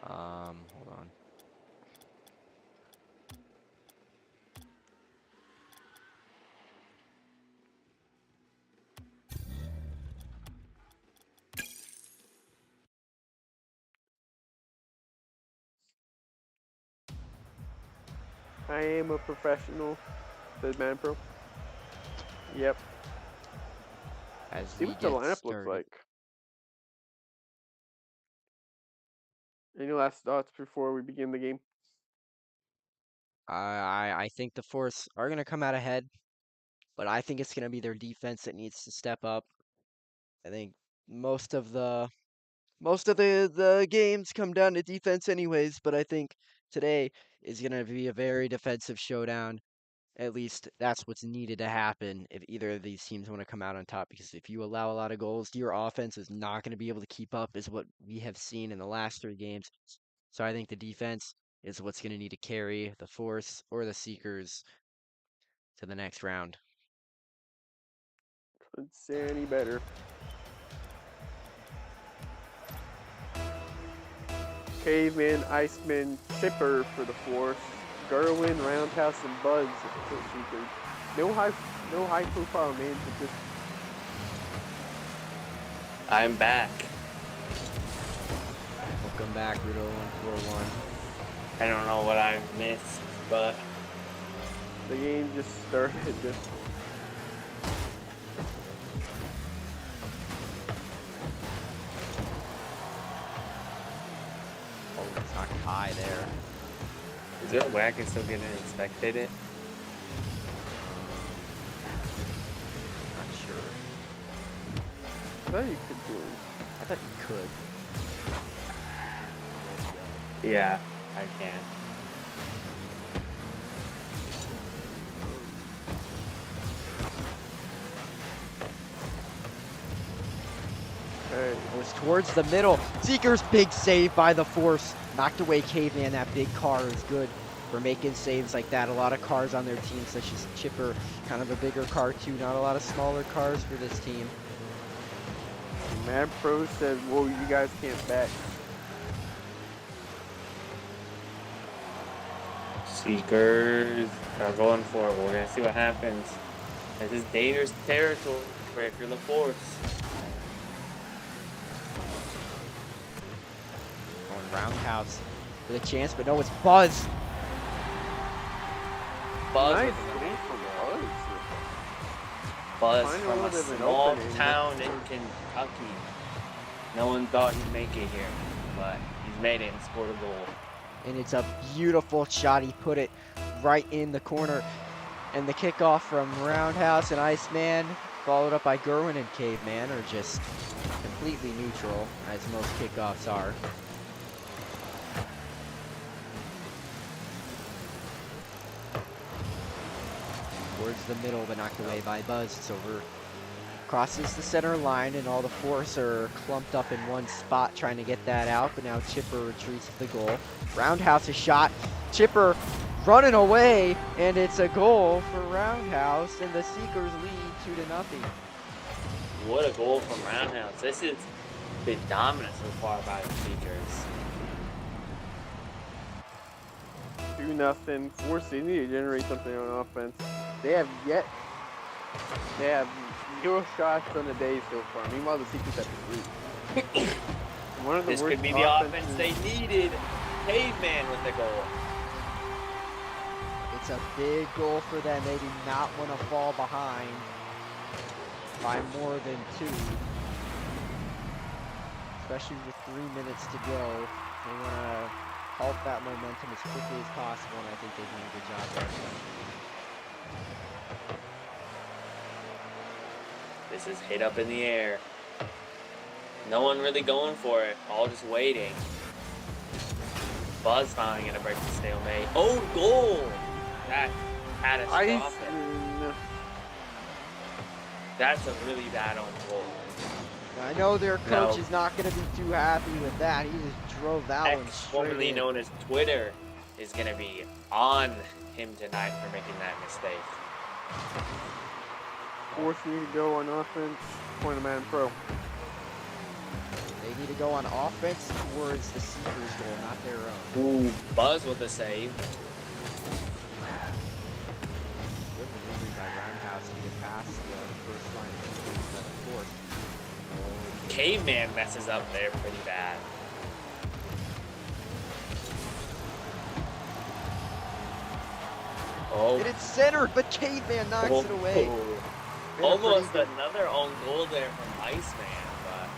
Hold on. I am a professional, says Man Pro. Yep. As See we what the get lineup started. looks like. Any last thoughts before we begin the game? I think the Force are gonna come out ahead, but I think it's gonna be their defense that needs to step up. I think most of the games come down to defense anyways, but I think today is gonna be a very defensive showdown. At least that's what's needed to happen if either of these teams want to come out on top. Because if you allow a lot of goals, your offense is not going to be able to keep up, is what we have seen in the last 3 games. So I think the defense is what's going to need to carry the Force or the Seekers to the next round. Couldn't say any better. Caveman, Iceman, Chipper for the Force. Gerwin, Roundhouse, and Buds for the Seekers. No high profile names, but just I'm back. Welcome back, Rudo 141. I don't know what I missed, but the game just started. Oh, it's not high there. Is there a way I can still get in and spectate it? Not sure. I thought you could do it. I thought you could. Yeah, I can. Alright. It was towards the middle. Seekers, big save by the Force. Knocked away Caveman. That big car is good for making saves like that. A lot of cars on their team, such as Chipper, kind of a bigger car too. Not a lot of smaller cars for this team. Mad Pro said, whoa, you guys can't bet. Seekers are going for it. We're going to see what happens. This is dangerous territory if you're the Force. Going roundhouse with a chance, but no, it's Buzz. Buzz, Nice with goal from Buzz. Buzz Finding a from little a bit of an small opening. town in Kentucky. No one thought he'd make it here, but he's made it and scored a goal. And it's a beautiful shot. He put it right in the corner. And the kickoff from Roundhouse and Iceman, followed up by Gerwin and Caveman, are just completely neutral, as most kickoffs are. Towards the middle, but knocked away by Buzz. It's over. Crosses the center line, and all the Force are clumped up in one spot trying to get that out, but now Chipper retreats to the goal. Roundhouse is shot. Chipper running away, and it's a goal for Roundhouse, and the Seekers lead 2-0. What a goal from Roundhouse. This has been dominant so far by the Seekers. 2-0. Force, they need to generate something on offense. They have 0 shots on the day so far. Meanwhile, the Seekers have 3. One of the This worst could be the offense they needed. Caveman with the goal. It's a big goal for them. They do not want to fall behind by more than 2. Especially with 3 minutes to go. They want to halt that momentum as quickly as possible, and I think they've done a good job there. This is hit up in the air. No one really going for it. All just waiting. Buzz finally gonna break the stalemate. Oh, goal! That's catastrophic. Iceman. That's a really bad own goal. I know their coach No. is not going to be too happy with that. He just drove that one X, straight formerly in. known as Twitter, is gonna be on him tonight for making that mistake. Force me to go on offense. Point of man pro. They need to go on offense towards the Seekers' goal, not their own. Ooh, Buzz with the save. Good delivery by Roundhouse to get past the first line of defense by the fourth. Caveman messes up there pretty bad. Oh, And it's centered, but Caveman knocks it away. Been a Almost pretty another own goal there from Iceman, but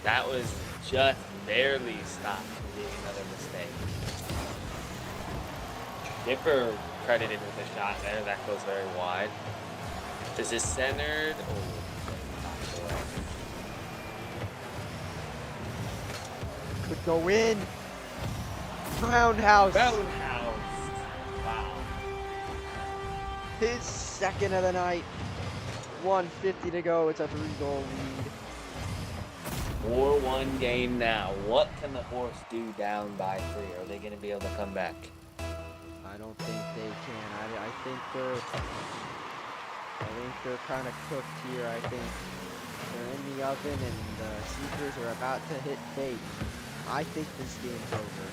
that was just barely stopped from being another mistake. Dipper credited with a shot there. That goes very wide. Is this centered? Could go in. Roundhouse. Roundhouse. Wow. His second of the night. 1:50 to go. It's a 3-goal lead. 4-1 game now. What can the Horse do down by 3? Are they going to be able to come back? I don't think they can. I think they're kind of cooked here. I think they're in the oven and the Seekers are about to hit bait. I think this game's over.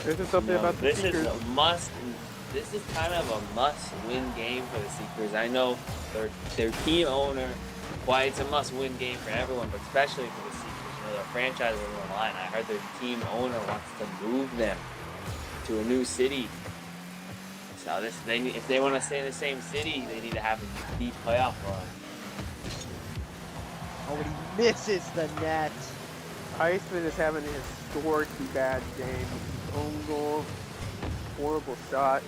This is something about the This Seekers. is a must. This is kind of a must-win game for the Seekers. I know their team owner, why it's a must-win game for everyone, but especially for the Seekers. You know, their franchise is on the line. I heard their team owner wants to move them to a new city. So if they want to stay in the same city, they need to have a deep playoff run. Oh, and he misses the net. Iceman is having a historically bad game. Own goal, horrible shots.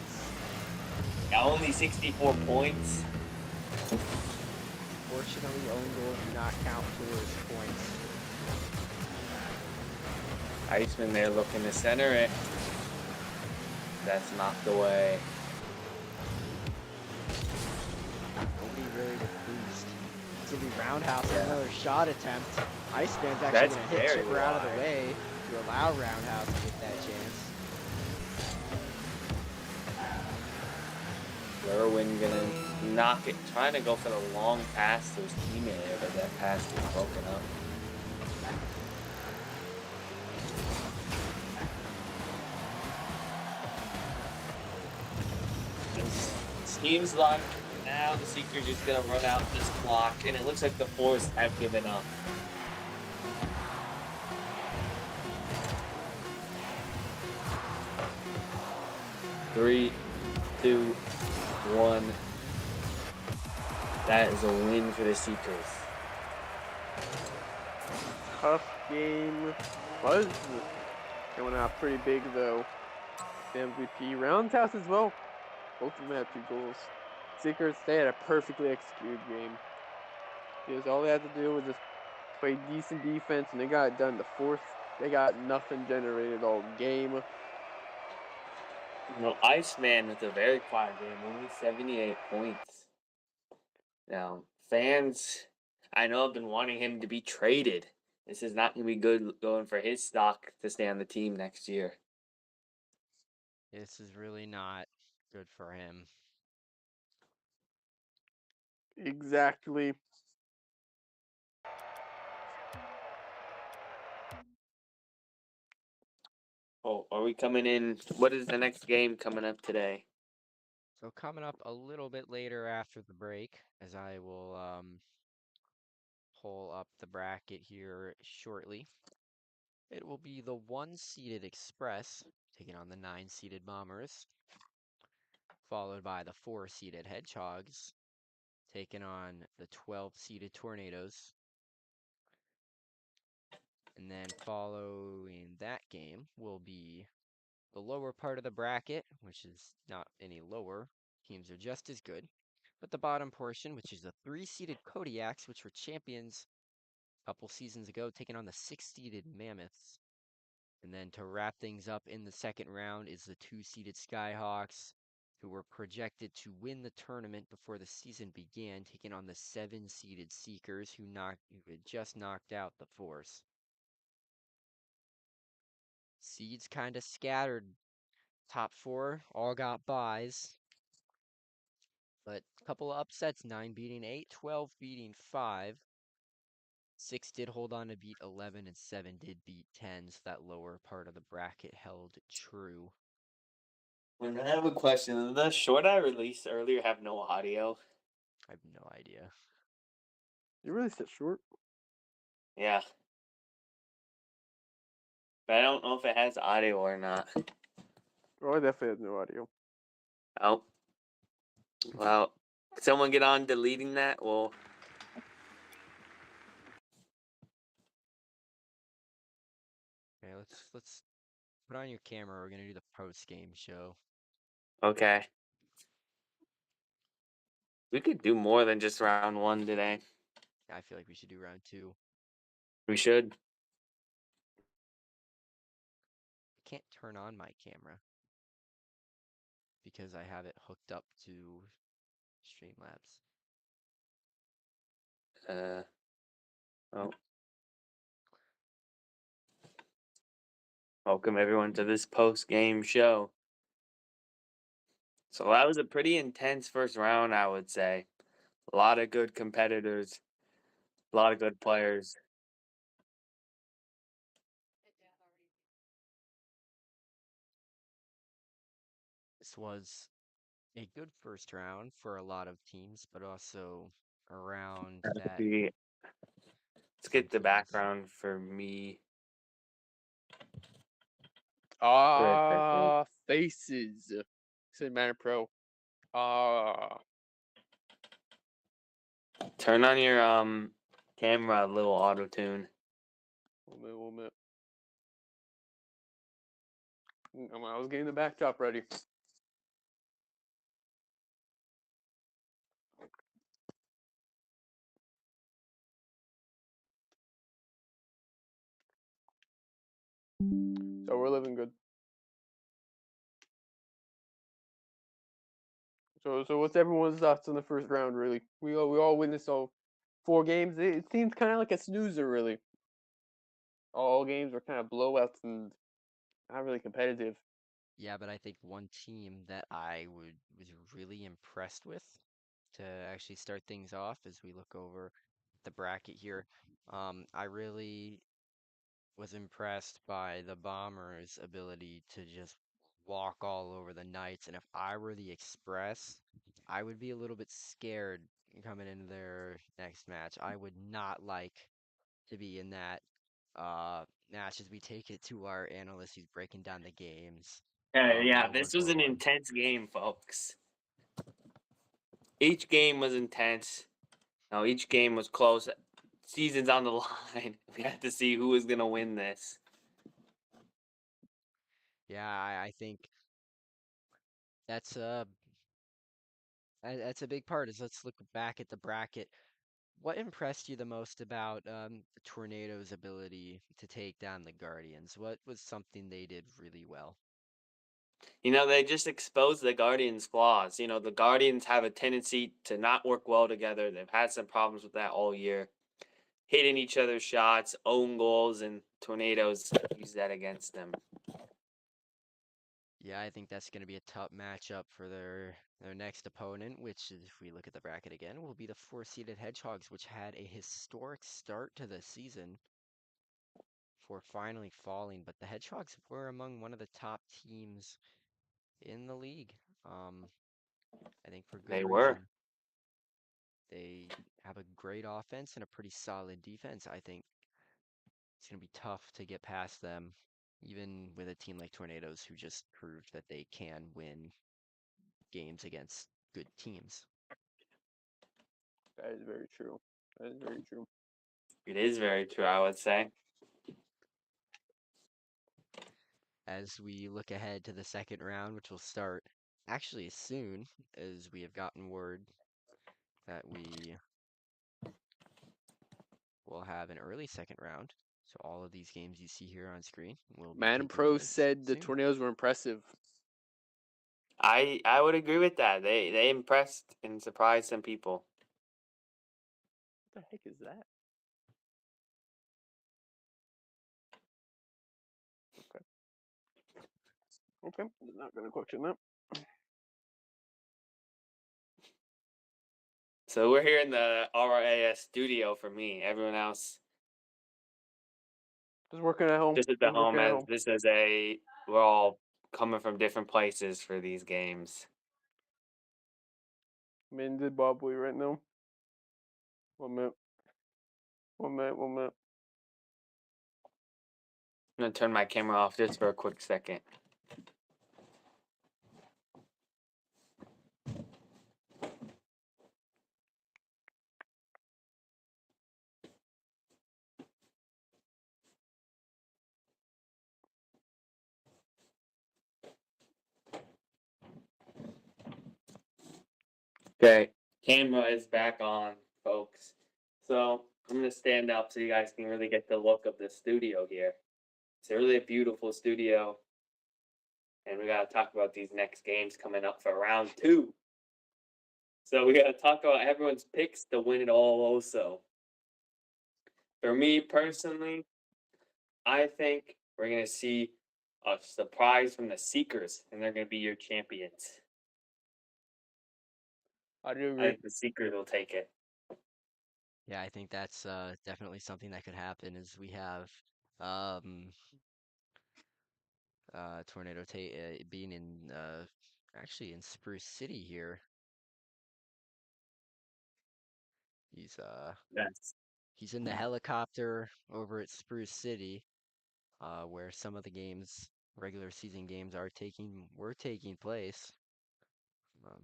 Only 64 points. Fortunately, own goals do not count towards points. Iceman there looking to center it. That's knocked away. Nobody really with boost. It's gonna be Roundhouse and another shot attempt. Iceman's actually That's gonna hit very Chipper out of the wide. way to allow Roundhouse to get that chance. Lerwin gonna knock it, trying to go for the long pass to his teammate there, but that pass gets broken up. It seems like now the Seekers just gonna run out this clock, and it looks like the Force have given up. Three, 2, 1. That is a win for the Seekers. Tough game. Buzz coming out pretty big though. The MVP. Roundhouse as well. Both of them had 2 goals. Seekers, they had a perfectly executed game. Because all they had to do was just play decent defense and they got it done. The fourth, they got nothing generated all game. You know, Iceman with a very quiet game, only 78 points. Now, fans, I know have been wanting him to be traded. This is not going to be good going for his stock to stay on the team next year. This is really not good for him. Exactly. Oh, are we coming in? What is the next game coming up today? So coming up a little bit later after the break, as I will pull up the bracket here shortly. It will be the 1-seeded Express taking on the 9-seeded Bombers, followed by the 4-seeded Hedgehogs taking on the 12-seeded Tornadoes. And then following that game will be the lower part of the bracket, which is not any lower. Teams are just as good. But the bottom portion, which is the 3-seeded Kodiaks, which were champions a couple seasons ago, taking on the 6-seeded Mammoths. And then to wrap things up in the second round is the 2-seeded Skyhawks, who were projected to win the tournament before the season began, taking on the 7-seeded Seekers, who had just knocked out the Force. Seeds kind of scattered. Top 4 all got buys. But a couple of upsets, 9 beating 8, 12 beating 5. 6 did hold on to beat 11, and 7 did beat 10, so that lower part of the bracket held true. I have a question. Did the short I released earlier have no audio? I have no idea. You really sit short. Yeah. But I don't know if it has audio or not. Oh, I definitely have no audio. Oh. Well, someone get on deleting that? Well, Okay, let's put on your camera. We're gonna do the post game show. okay. We could do more than just round 1 today. I feel like we should do round 2. We should. I can't turn on my camera because I have it hooked up to Streamlabs. Oh. Welcome everyone to this post-game show. So that was a pretty intense first round, I would say. A lot of good competitors, a lot of good players. This was a good first round for a lot of teams, but also a round that Let's some get the teams. background for me. Faces. Cinematic Pro. Turn on your camera a little auto tune. 1 minute. I was getting the backdrop ready. So we're living good. So what's everyone's thoughts on the first round? Really, we all witnessed all 4 games. It seems kind of like a snoozer. Really, all games were kind of blowouts and not really competitive. Yeah, but I think one team that was really impressed with to actually start things off as we look over the bracket here. I really was impressed by the Bombers' ability to just walk all over the Knights. And if I were the Express, I would be a little bit scared coming into their next match. I would not like to be in that match as we take it to our analyst who's breaking down the games of Yeah, World War this was an One. intense game, folks. Each game was intense. No, each game was close. Season's on the line. We had to see who was gonna win this. Yeah, I think that's a that's a big part. Is let's look back at the bracket. What impressed you the most about the Tornadoes' ability to take down the Guardians? What was something they did really well? They just exposed the Guardians' flaws. The Guardians have a tendency to not work well together. They've had some problems with that all year. Hitting each other's shots, own goals, and Tornadoes use that against them. Yeah, I think that's going to be a tough matchup for their next opponent, which, if we look at the bracket again, will be the 4-seeded Hedgehogs, which had a historic start to the season for finally falling. But the Hedgehogs were among one of the top teams in the league. I think for good They were. reason. They have a great offense and a pretty solid defense. I think it's going to be tough to get past them, even with a team like Tornadoes, who just proved that they can win games against good teams. That is very true. That is very true. It is very true, I would say. As we look ahead to the second round, which will start actually soon, as we have gotten word that we will have an early second round. So all of these games you see here on screen will be Man taking Pro place said the soon. Tornadoes were impressive. I would agree with that. They impressed and surprised some people. What the heck is that? Okay. Not gonna question that. So we're here in the RLAIS studio for me. Everyone else Just working at home. just at the Just home working at as home. this is we're all coming from different places for these games. I'm in Zimbabwe right now. 1 minute. 1 minute. 1 minute. I'm gonna turn my camera off just for a quick second. Okay, camera is back on, folks. So I'm gonna stand up so you guys can really get the look of the studio here. It's a really beautiful studio, and we gotta talk about these next games coming up for round 2. So we gotta talk about everyone's picks to win it all. Also, for me personally, I think we're gonna see a surprise from the Seekers, and they're gonna be your champions. I do I agree. think the Seekers will take it. Yeah, I think that's definitely something that could happen as we have um, Tornado being in actually in Spruce City here. He's Yes. he's in the helicopter over at Spruce City, where some of the games, regular season games, were taking place. Um,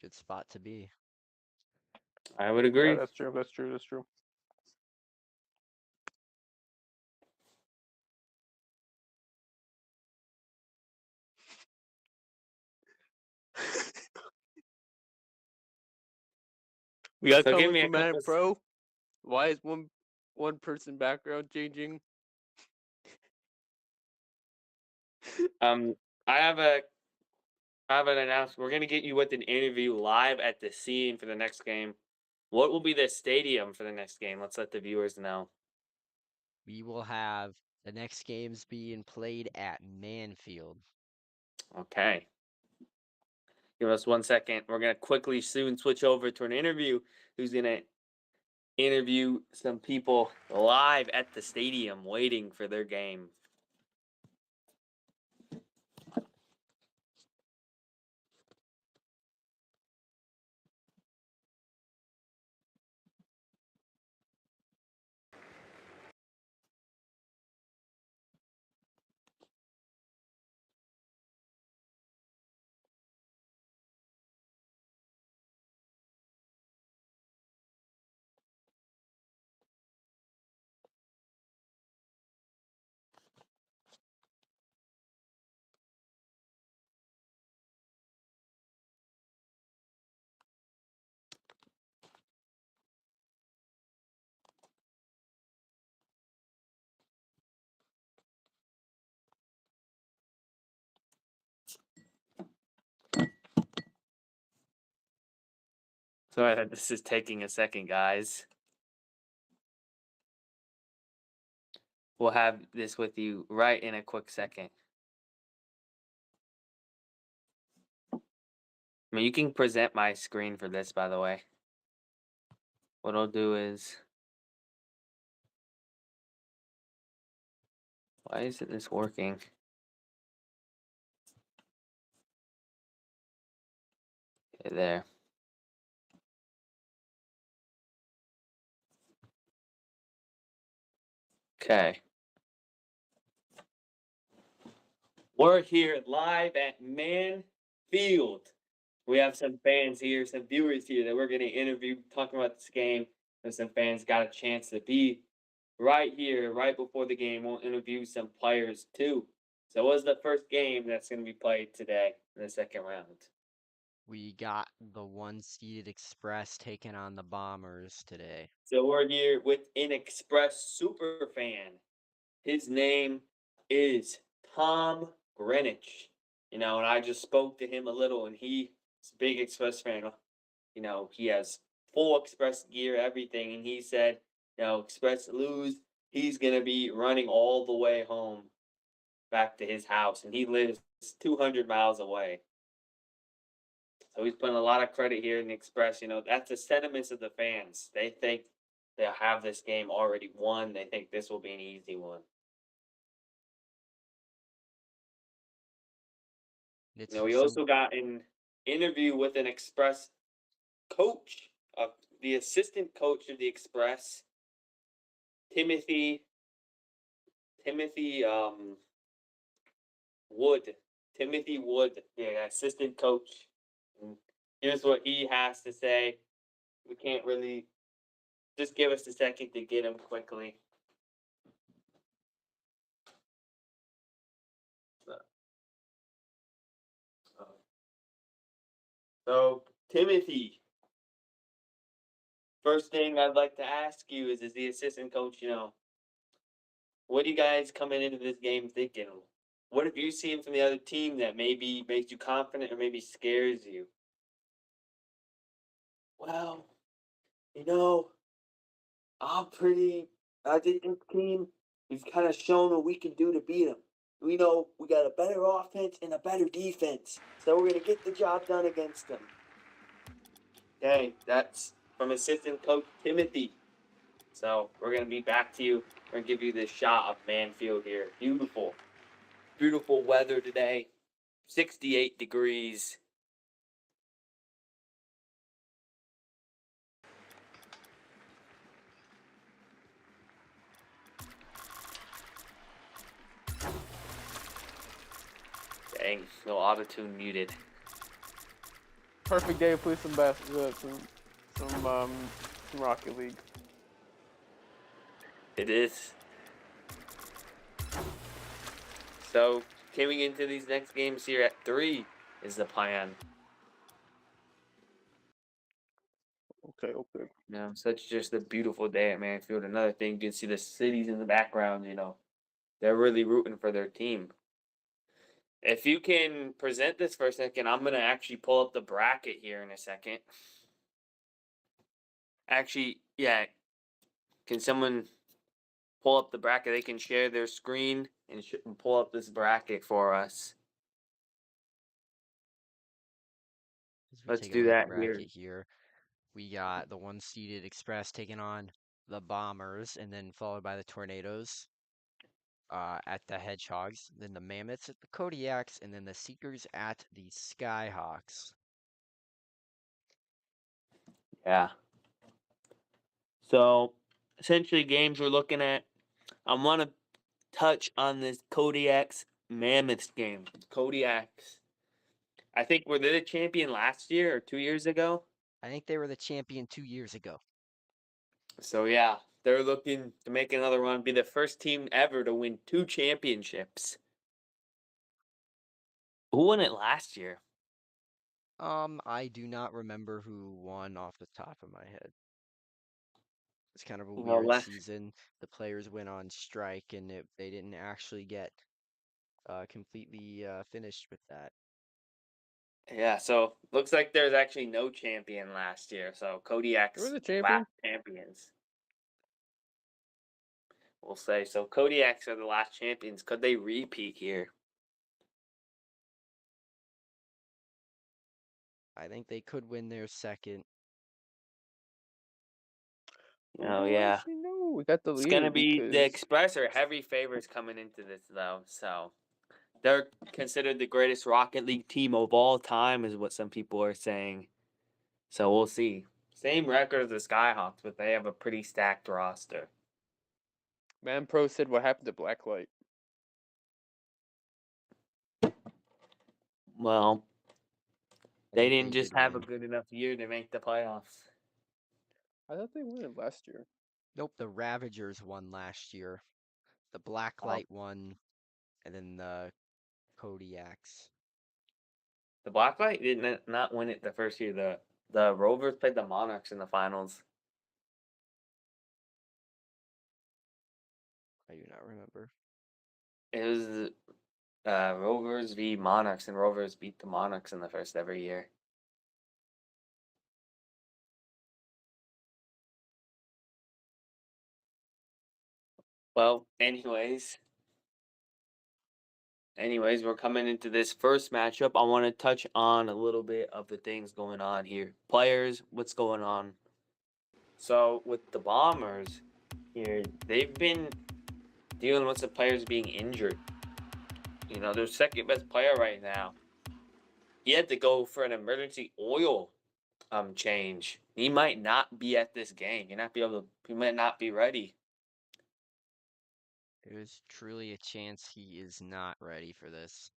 good spot to be. I would Yeah, agree. that's true. That's true. That's true. We got So give coming me a from Man couple. Pro. Why is one person background changing? Um, I have a I have an announcement. We're gonna get you with an interview live at the scene for the next game. What will be the stadium for the next game? Let's let the viewers know. We will have the next games being played at Manfield. Okay. Give us 1 second. We're gonna quickly soon switch over to an interview. Who's gonna interview some people live at the stadium waiting for their game. Sorry that this is taking a second, guys. We'll have this with you right in a quick second. I mean, you can present my screen for this, by the way. What I'll do is. Why isn't this working? There. Okay. We're here live at Man Field. We have some fans here, some viewers here that we're going to interview, talking about this game. And some fans got a chance to be right here, right before the game. We'll interview some players too. So, what's the first game that's going to be played today in the second round? We got the one-seeded Express taking on the Bombers today. So, we're here with an Express super fan. His name is Tom Greenwich. And I just spoke to him a little, and he's a big Express fan. He has full Express gear, everything, and he said, Express lose, he's gonna be running all the way home back to his house, and he lives 200 miles away. So he's putting a lot of credit here in the Express. That's the sentiments of the fans. They think they'll have this game already won. They think this will be an easy one. We also got an interview with an Express coach, the assistant coach of the Express, Timothy Wood. Timothy Wood, yeah, assistant coach. And here's what he has to say. We can't really just give us a second to get him quickly. So, Timothy, first thing I'd like to ask you is the assistant coach, what are you guys coming into this game thinking? What have you seen from the other team that maybe makes you confident or maybe scares you? Well, I think this team has kind of shown what we can do to beat them. We know we got a better offense and a better defense, so we're going to get the job done against them. Okay, that's from assistant coach Timothy. So we're going to be back to you. We're going to give you this shot of Manfield here. Beautiful. Beautiful weather today. 68 degrees. Dang, no auto-tune muted. Perfect day to play some basketball, some Rocket League. It is. So, coming into these next games here at 3 is the plan. Okay. Such just a beautiful day at Manfield. Another thing, you can see the cities in the background, They're really rooting for their team. If you can present this for a second, I'm going to actually pull up the bracket here in a second. Actually, yeah. Can someone pull up the bracket? They can share their screen and pull up this bracket for us. Let's do that here. We got the one-seeded Express taking on the Bombers, and then followed by the Tornadoes at the Hedgehogs, then the Mammoths at the Kodiaks, and then the Seekers at the Skyhawks. Yeah. So, essentially, games we're looking at. I want to touch on this Kodiaks Mammoths game. Kodiaks. I think were they the champion last year or 2 years ago? I think they were the champion 2 years ago. So yeah, they're looking to make another run, be the first team ever to win 2 championships. Who won it last year? I do not remember who won off the top of my head. It's kind of a weird season. The players went on strike, and they didn't actually get completely finished with that. Yeah, so looks like there's actually no champion last year. So Kodiak's Who were the last champions. We'll say so. Kodiaks are the last champions. Could they repeat here? I think they could win their second. Oh yeah. Actually, no, we got the It's leader gonna be because the Express are heavy favorites coming into this though. So They're considered the greatest Rocket League team of all time, is what some people are saying. So we'll see. Same record as the Skyhawks, but they have a pretty stacked roster. Man Pro said, "What happened to Blacklight?" Well, I they think didn't they just did have a win. good enough year to make the playoffs. I thought they won it last year. Nope, the Ravagers won last year. The Oh, Blacklight won, and then the Kodiaks. the Blacklight did not win it the first year. The Rovers played the Monarchs in the finals. I do not remember. It was Rovers v Monarchs, and Rovers beat the Monarchs in the first ever year. Well, anyways, we're coming into this first matchup. I want to touch on a little bit of the things going on here. Players, what's going on? So with the Bombers here, they've been dealing with some players being injured. You know, their second best player right now, he had to go for an emergency oil change. He might not be at this game. He might not be ready. There's truly a chance he is not ready for this,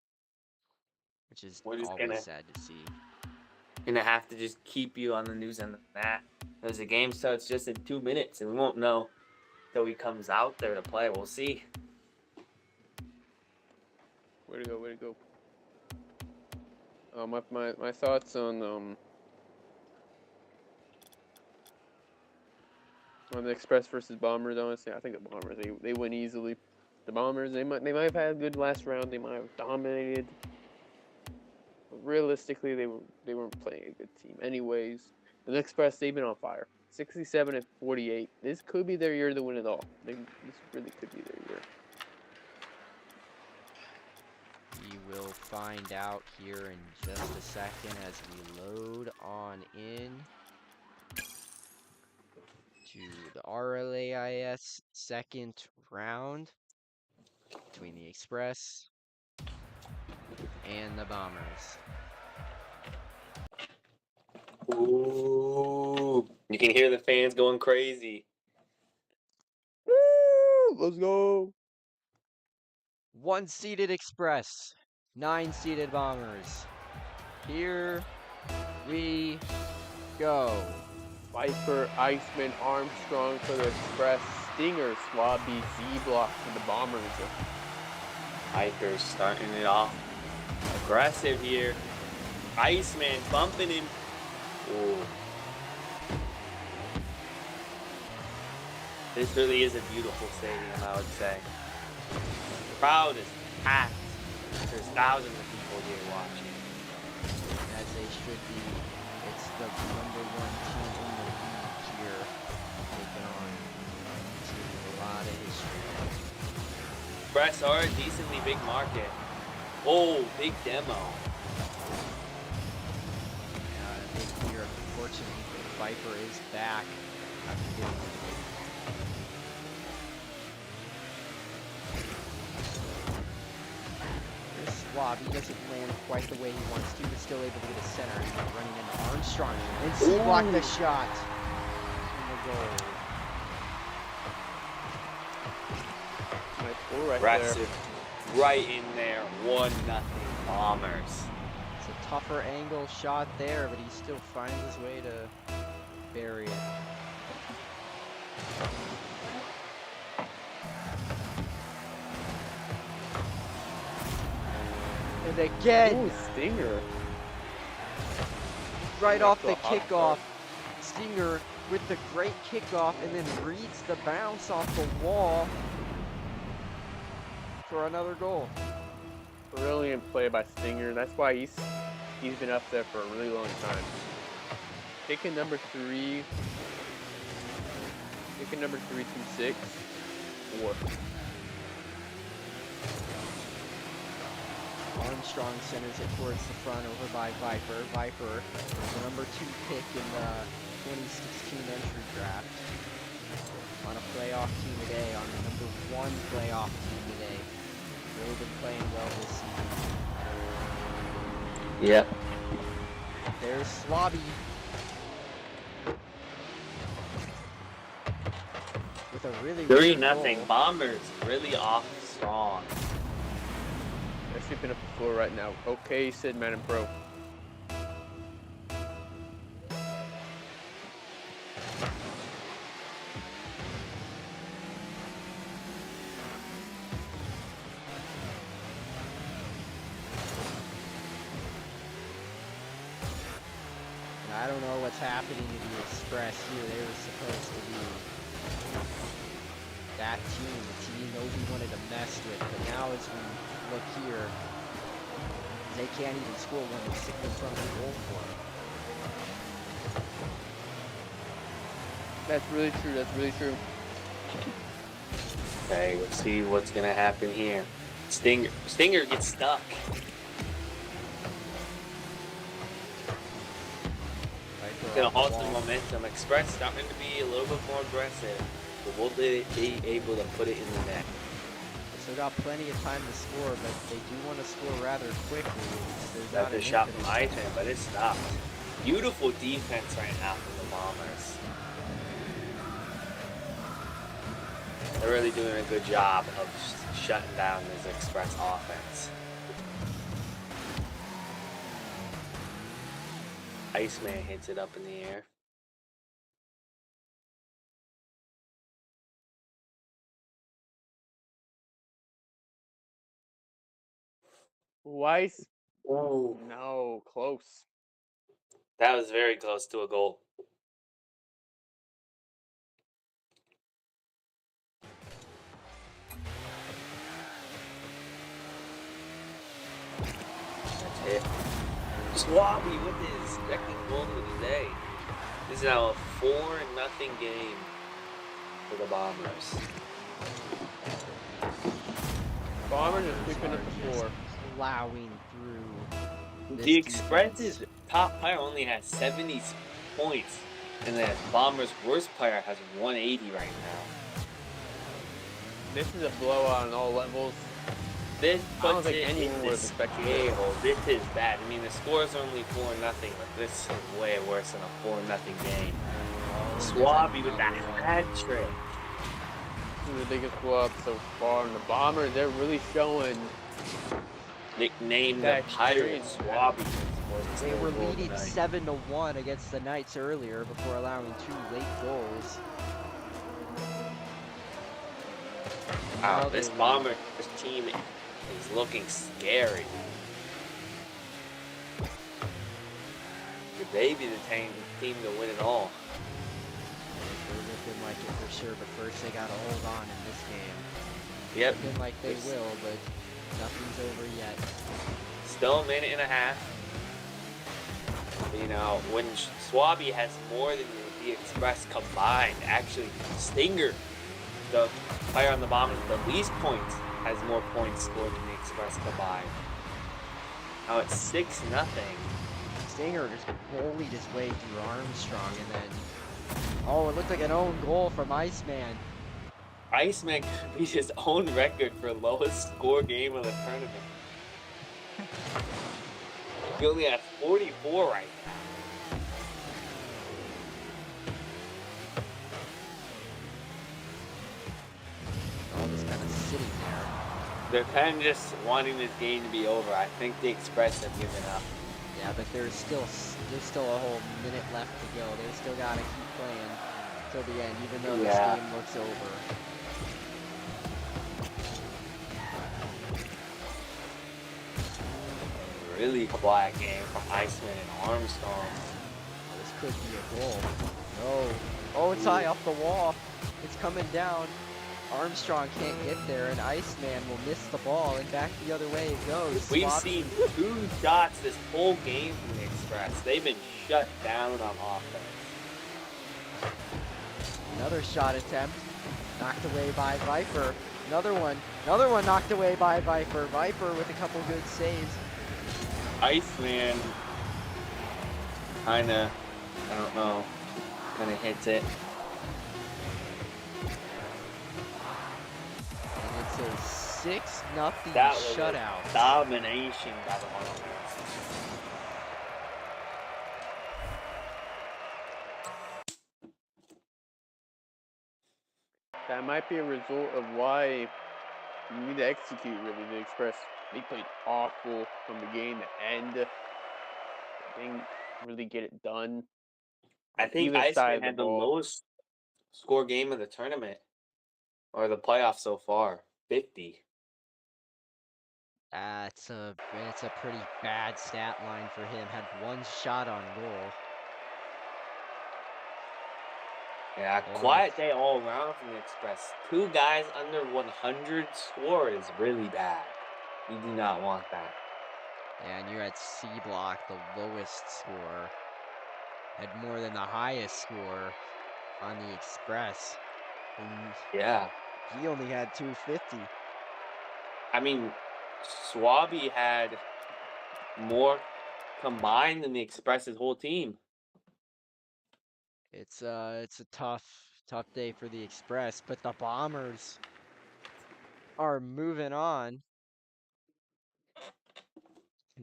which is We're just always gonna sad to see. have to just keep you on the news and that. Because the game starts just in 2 minutes, and we won't know till he comes out there to play. We'll see. Way to go! Way to go! My thoughts on the Express versus Bombers. Honestly, I think the Bombers they win easily. The Bombers they might have had a good last round. They might have dominated. But realistically, they weren't playing a good team. Anyways, the Express they've been on fire. 67 and 48. This could be their year to win it all. This really could be their year. We will find out here in just a second as we load on in to the RLAIS second round between the Express and the Bombers. Ooh, you can hear the fans going crazy. Woo! Let's go. 1-seeded Express, 9-seeded Bombers. Here we go. Viper, Iceman, Armstrong for the Express, Stinger, Swabby, Z-Block for the Bombers. Hiker's starting it off aggressive here. Iceman bumping him. Ooh. This really is a beautiful stadium, I would say. The crowd is packed. There's thousands of people here watching. As they should be. It's the number one team in the league here, taking on a team with a lot of history. Express are a decently big market. Oh, big demo. Big here, unfortunately, Viper is back after getting Swab, he doesn't land quite the way he wants to, but still able to get a center. He's running into Armstrong, and C blocked the shot in the goal. Nice goal right Aggressive. there. Right in there. 1-0 Bombers. It's a tougher angle shot there, but he still finds his way to bury it. And again, Ooh, Stinger. right off the kickoff, Stinger with the great kickoff and then reads the bounce off the wall for another goal. Brilliant play by Stinger. That's why he's been up there for a really long time. Picking number 3. Picking number 3 through 6. 4. Armstrong centers it towards the front over by Viper. Viper, the number 2 pick in the 2016 entry draft. On a playoff team today, on the number 1 playoff team today. Really been playing well this season. Yep. There's Swabby. With a really 3-0. goal. Bombers really off strong. They're sweeping up the floor right now. Okay, Sid, Madden Pro. I don't know what's happening to the Express here. They were supposed to be that team, the team nobody wanted to mess with. But now as we look here, they can't even score when they're sitting in front of the goal for them. That's really true. That's really true. Okay, let's see what's gonna happen here. Stinger gets stuck. Gonna halt the momentum. Express starting to be a little bit more aggressive, but will they be able to put it in the net? They still got plenty of time to score, but they do want to score rather quickly. That's a shot from Ivan, but it stopped. Beautiful defense right now from the Bombers. They're really doing a good job of shutting down this Express offense. Iceman hits it up in the air. Weiss. Whoa. No, close. That was very close to a goal. That's it. Swabby with his second goal of the day. This is now a 4-0 game for the Bombers. Bombers are sweeping up the floor. Plowing through. The Express's top player only has 70 points, and the Bombers' worst player has 180 right now. This is a blowout on all levels. This I don't puts think it anyone in would the have expected this. scale. This is bad. I mean, the score is only 4-0, but this is way worse than a 4-0 game. Swabby with that hat trick. This is the biggest blowout so far, and the Bombers, they're really showing. Nicknamed the That Pirate experience. Swabby. They were leading 7-1 against the Knights earlier before allowing 2 late goals. Wow, this Bomber, this team is looking scary. Could they be the team to win it all? They're looking like it for sure, but first they gotta hold on in this game. Yep. Looking like they will, but nothing's over yet. Still a minute and a half. You know, when Swabby has more than the Express combined, actually Stinger, the player on the Bombers with the least points, has more points scored than the Express combined. Now it's 6-0. Stinger just bullied his way through Armstrong, and then oh, it looked like an own goal from Iceman. Iceman could beat his own record for lowest score game of the tournament. He only has 44 right now. All just kind of sitting there. They're kind of just wanting this game to be over. I think the Express have given up. Yeah, but there's still a whole minute left to go. They still gotta keep playing till the end, even though this game looks over. Really quiet game from Iceman and Armstrong. This could be a goal. No. Oh, it's high off the wall. It's coming down. Armstrong can't get there, and Iceman will miss the ball, and back the other way it goes. We've seen 2 shots this whole game from the Express. They've been shut down on offense. Another shot attempt. Knocked away by Viper. Another one knocked away by Viper. Viper with a couple good saves. Iceman kinda, I don't know, kinda hits it. And it's a 6-0 That was a shutout. domination by the Marlins. That might be a result of why you need to execute really the Express. They played awful from beginning to end. They didn't really get it done. I think Either side Iceman of the had the ball. lowest score game of the tournament or the playoffs so far, 50. It's a pretty bad stat line for him. Had 1 shot on goal. Yeah, quiet day all around from the Express. 2 guys under 100 score is really bad. You do not want that. Yeah, and you're at C block, the lowest score. Had more than the highest score on the Express. And Yeah. he only had 250. I mean, Swaby had more combined than the Express's whole team. It's a tough day for the Express, but the Bombers are moving on.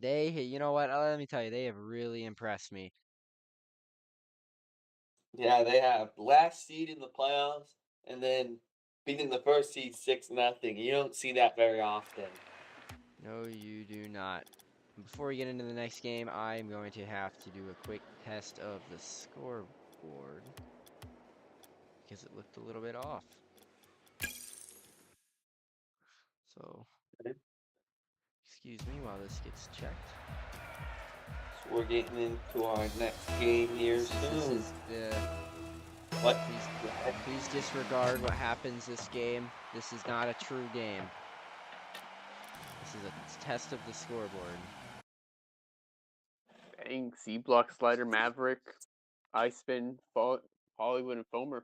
You know what? Let me tell you, they have really impressed me. Yeah, they have last seed in the playoffs and then beating the first seed 6-0. You don't see that very often. No, you do not. Before we get into the next game, I'm going to have to do a quick test of the scoreboard because it looked a little bit off. So, excuse me while this gets checked. So we're getting into our next game here soon. What? Please disregard what happens this game. This is not a true game. This is a test of the scoreboard. Bang, C block slider Maverick, I spin Hollywood and Foamer.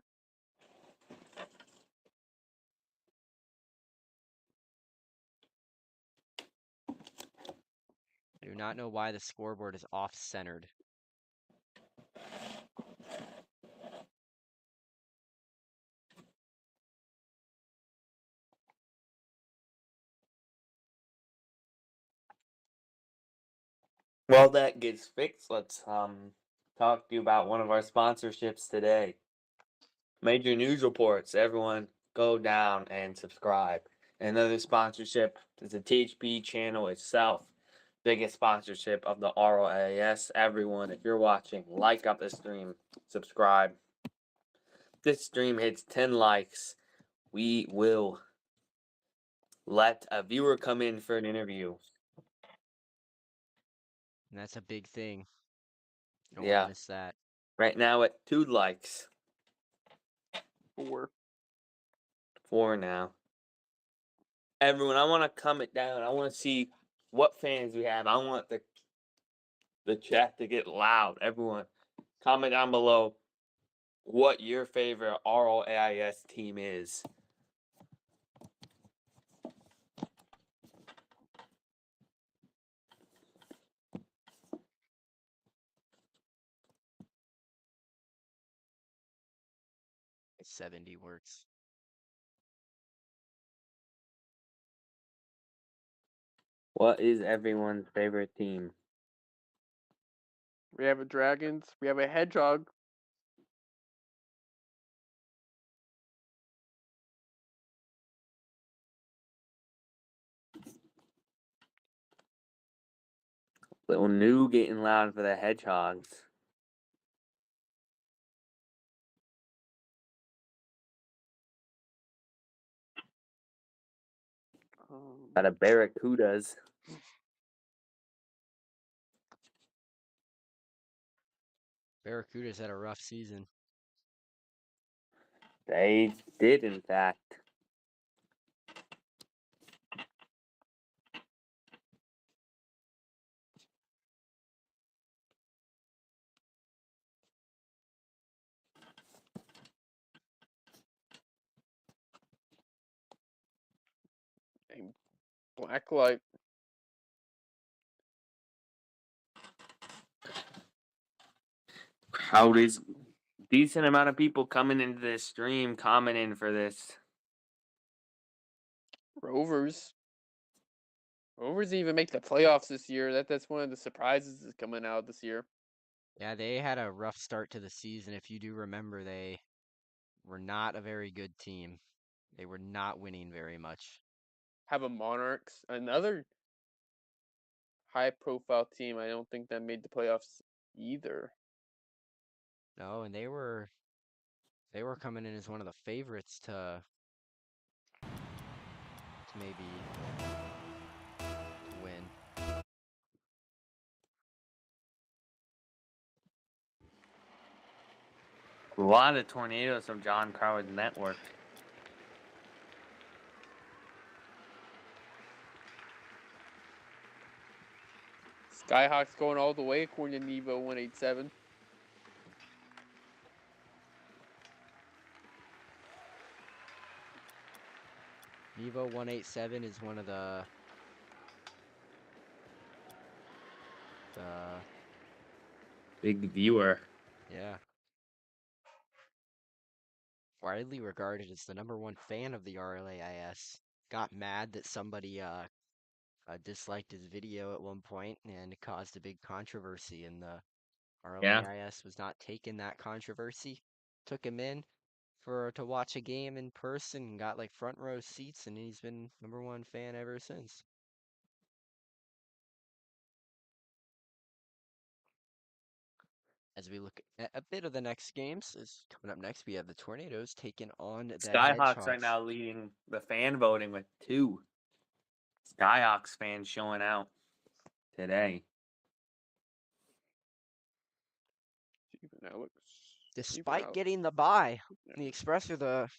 I do not know why the scoreboard is off-centered. While that gets fixed, let's talk to you about one of our sponsorships today. Major news reports. Everyone go down and subscribe. Another sponsorship is the THP channel itself. Biggest sponsorship of the RLAIS. Everyone, if you're watching, like up the stream, subscribe. This stream hits 10 likes. We will let a viewer come in for an interview. And that's a big thing. Don't Yeah. want to miss that. Right now at 2 likes. 4. 4 now. Everyone, I want to comment down. I want to see what fans we have. I want the chat to get loud. Everyone, comment down below what your favorite RLAIS team is. It's 70 works. What is everyone's favorite team? We have a Dragons. We have a Hedgehog. Little new getting loud for the Hedgehogs. Got a Barracudas. Barracudas had a rough season. They did, in fact. Blacklight. Crowd is decent amount of people coming into this stream, commenting for this. Rovers. Rovers didn't even make the playoffs this year. That's one of the surprises that's coming out this year. Yeah, they had a rough start to the season. If you do remember, they were not a very good team. They were not winning very much. Have a Monarchs, another high-profile team. I don't think that made the playoffs either. No, and they were coming in as one of the favorites to maybe to win. A lot of tornadoes from John Croward's network. Skyhawks going all the way according to Nevo 187. Nevo 187 is one of the Big viewer. yeah, widely regarded as the #1 fan of the RLAIS. Got mad that somebody disliked his video at one point and caused a big controversy, and the Yeah. RLAIS was not taking that controversy. Took him in to watch a game in person and got like front row seats, and he's been #1 fan ever since. As we look at a bit of the next games, is coming up next. We have the Tornadoes taking on the Skyhawks right Hedgehogs. now leading the fan voting with 2 Skyhawks fans showing out today. Steven Alex. Despite getting the bye, the Express are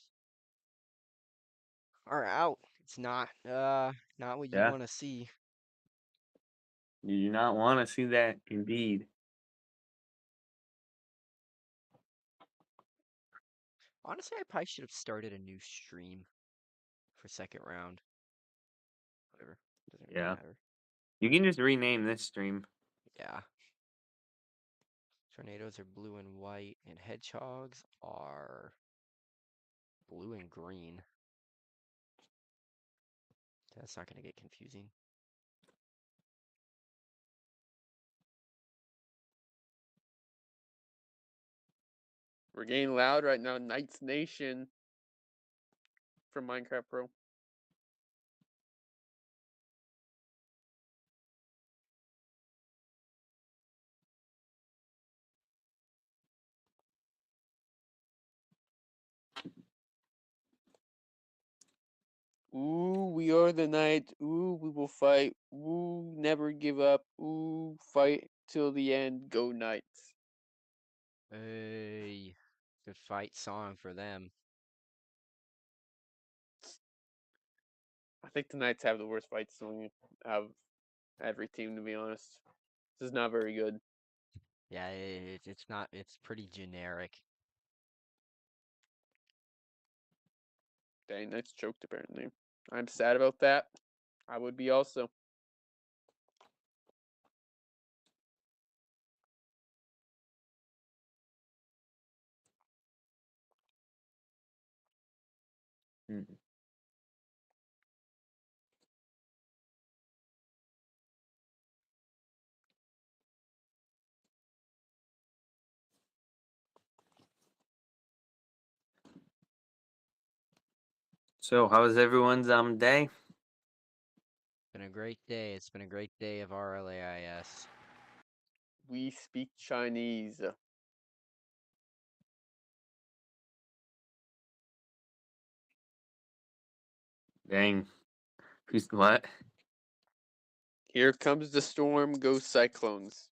out. It's not what you Yeah. want to see. You do not want to see that, indeed. Honestly, I probably should have started a new stream for second round. Whatever. Doesn't really Yeah. matter. You can just rename this stream. Yeah. Tornadoes are blue and white, and Hedgehogs are blue and green. That's not going to get confusing. We're getting loud right now. Knights Nation from Minecraft Pro. Ooh, we are the Knights. Ooh, we will fight. Ooh, never give up. Ooh, fight till the end. Go Knights. Hey, good fight song for them. I think the Knights have the worst fight song of every team, to be honest. This is not very good. Yeah, it's not. It's pretty generic. Dang, Knights choked apparently. I'm sad about that. I would be also. Mhm. So, how was everyone's day? Been a great day. It's been a great day of RLAIS. We speak Chinese. Dang. Who's what? Here comes the storm, go Cyclones.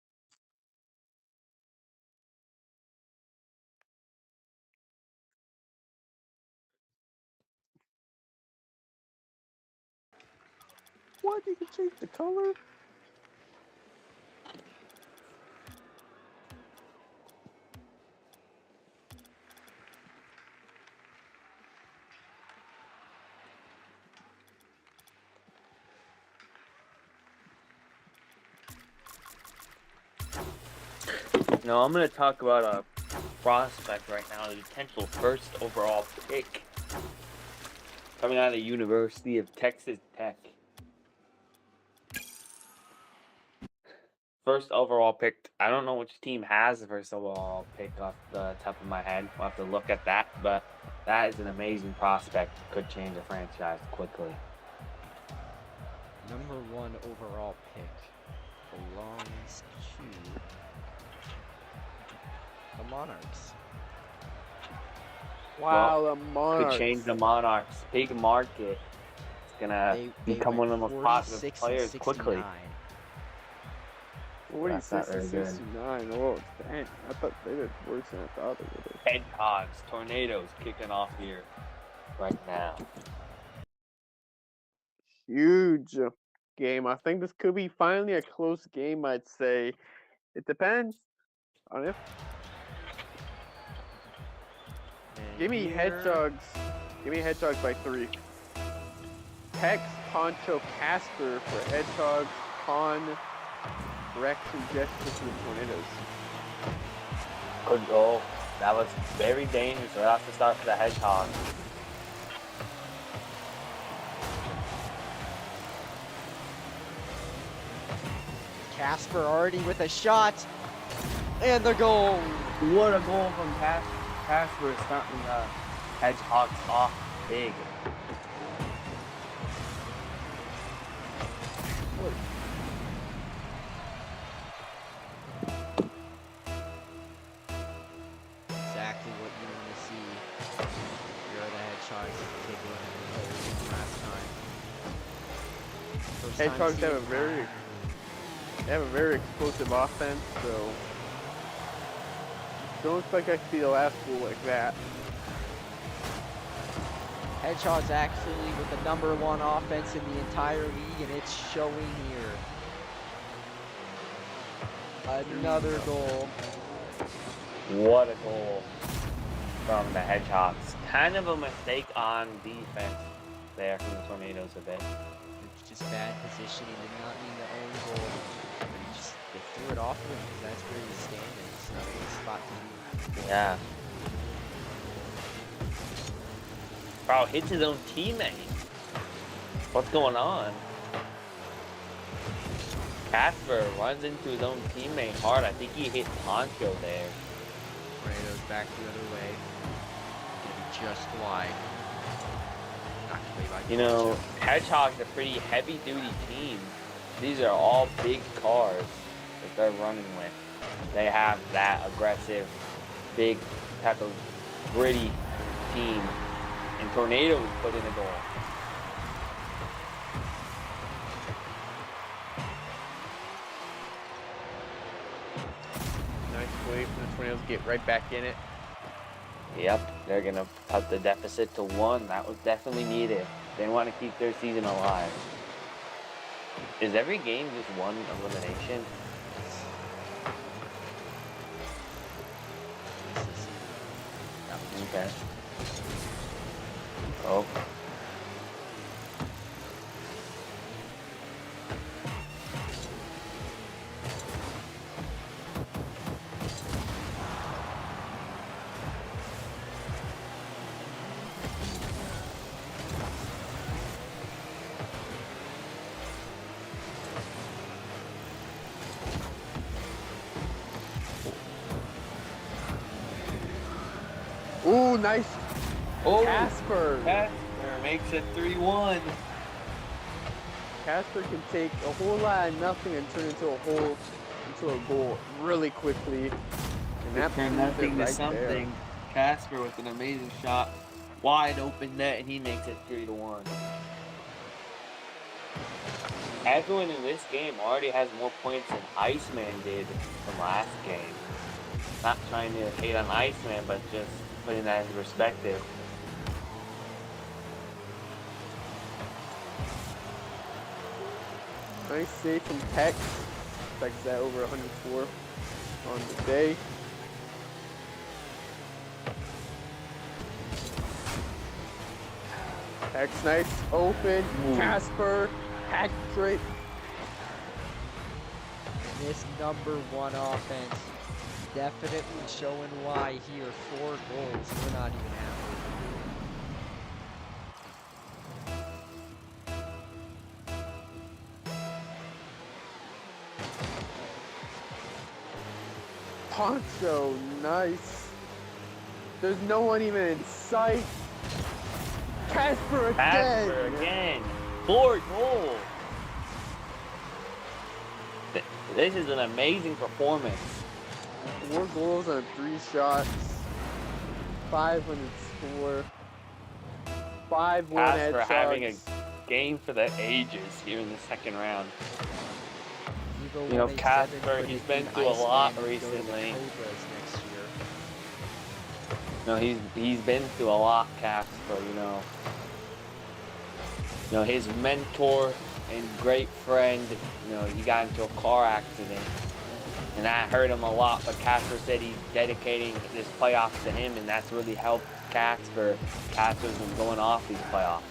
Why did you change the color? No, I'm going to talk about a prospect right now, the potential first overall pick coming out of the University of Texas Tech. First overall pick. I don't know which team has the first overall pick off the top of my head. We'll have to look at that, but that is an amazing prospect. Could change a franchise quickly. Number 1 overall pick belongs to the Monarchs. Wow, Well, the Monarchs. Could change the Monarchs. Big market. It's gonna become one of the most popular players quickly. 46 very and good. 69. Oh, dang. I thought they did worse than I thought they would have. Hedgehogs, tornadoes kicking off here right now. Huge game. I think this could be finally a close game, I'd say. It depends on if. And Give me here- Hedgehogs. Give me Hedgehogs by 3. Hex, Poncho, Casper for Hedgehogs. Con, Rex, and Jessica for the Tornadoes. Good goal. That was very dangerous right off the start for the Hedgehogs. Casper already with a shot. And the goal. What a goal from Casper, starting the Hedgehogs off big. Exactly what you want to see. Here are the Hedgehogs taking the last time. First time Hedgehogs have a seeing very, they have a very explosive offense, so don't expect that to be the last goal like that. Hedgehogs actually with the number 1 offense in the entire league, and it's showing here. Another goal. What a goal from the Hedgehogs. Kind of a mistake on defense there from the Tornadoes a bit. It's just bad positioning, did not mean to own goal. But they threw it off him because that's where he's standing. It's not a good spot to be. Yeah. Bro, hits his own teammate. What's going on? Casper runs into his own teammate hard. I think he hit Poncho there. Tornadoes back the other way. Gonna be just wide. Knocked away by You know, Poncho. Hedgehog's a pretty heavy-duty team. These are all big cars that they're running with. They have that aggressive, big type of gritty team. And Tornadoes put in a goal. Nice play from the Tornadoes, get right back in it. Yep, they're gonna cut the deficit to 1. That was definitely needed. They want to keep their season alive. Is every game just one elimination? Okay. Oh. Ooh, nice. Oh, Casper. Casper makes it 3-1. Casper can take a whole lot of nothing and turn into a goal really quickly. And that Turn proves nothing it to right something. there. Casper with an amazing shot, wide open net, and he makes it 3-1. Everyone in this game already has more points than Iceman did from last game. Not trying to hate on Iceman, but just putting that into perspective. Nice save from Tex. Tex that over 104 on the day. Tex nice open. Ooh. Casper hat trick. And this number 1 offense definitely showing why here. 4 goals. We're not even halfway Poncho, nice. There's no one even in sight. Casper again. 4 goals. This is an amazing performance. 4 goals on 3 shots. 5 when it score. 5 1 Casper having a headshots. game for the ages here in the second round. Evo You know, 187 Casper, he's been predicting through a lot Iceman would go to the recently. Cobras next year. No, he's been through a lot, Casper, you know. You know, his mentor and great friend, you know, he got into a car accident. And that hurt him a lot, but Casper said he's dedicating this playoffs to him, and that's really helped Casper. Casper's been going off these playoffs.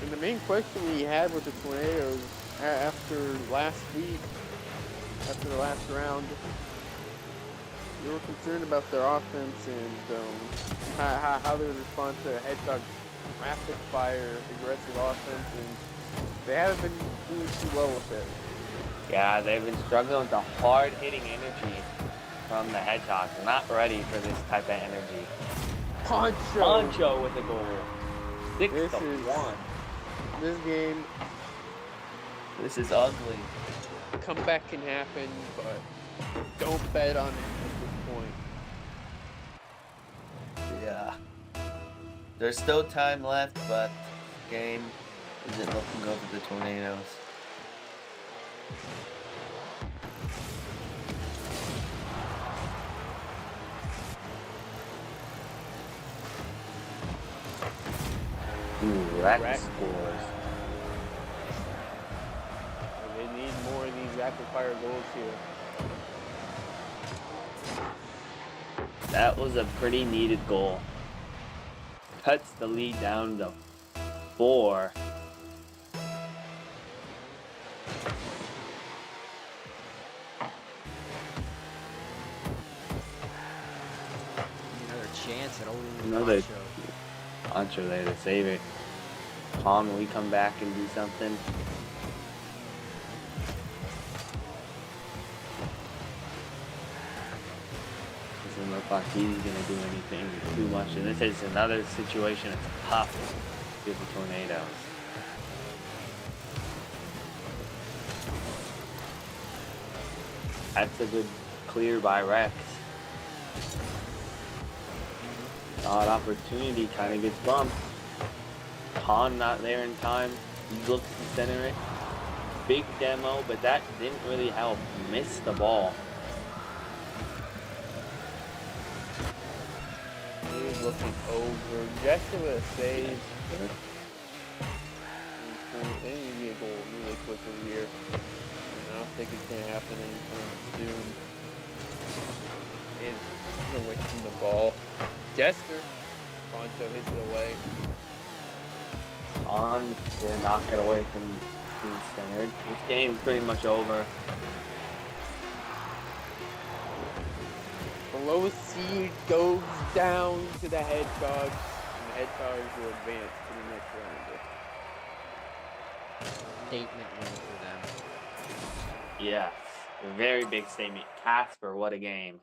And the main question we had with the Tornadoes after last week, after the last round, we were concerned about their offense and how they would respond to Hedgehog's rapid fire, aggressive offense, and they haven't been doing too well with it. Yeah, they've been struggling with the hard-hitting energy from the Hedgehogs. They're not ready for this type of energy. Poncho with a goal. 6-1. This game. This is ugly. Comeback can happen, but don't bet on it at this point. Yeah. There's still time left, but the game isn't looking good for the Tornadoes. Ooh, that scores. They need more of these rapid fire goals here. That was a pretty needed goal. Cuts the lead down to 4. Another chance at old Another Poncho. Poncho there to save it. Tom, we come back and do something. Doesn't look like he's gonna do anything too much. And this is another situation that's tough with the Tornadoes. That's a good clear by Rex. Odd opportunity kind of gets bumped. Hahn not there in time. He looks to center it. Big demo, but that didn't really help. Missed the ball. He's looking over. Just with a save. They need to get a goal really quickly here. And I don't think it's going to happen anytime soon. He's away from the ball. Jester. Poncho hits it away. On to knock it away from being centered. This game's pretty much over. The lowest seed goes down to the Hedgehogs, and the Hedgehogs will advance to the next round. Statement win for them. Yes, a very big statement. Casper, what a game.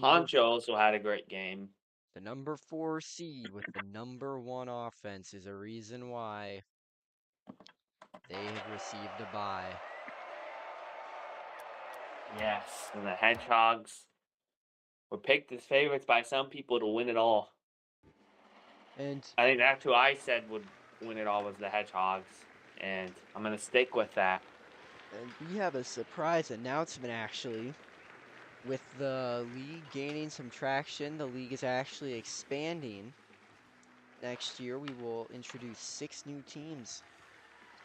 Poncho also had a great game. The number 4 seed with the number 1 offense is a reason why they have received a bye. Yes, and the Hedgehogs were picked as favorites by some people to win it all. And I think that's who I said would win it all was the Hedgehogs, and I'm going to stick with that. And we have a surprise announcement actually. With the league gaining some traction, the league is actually expanding. Next year, we will introduce 6 new teams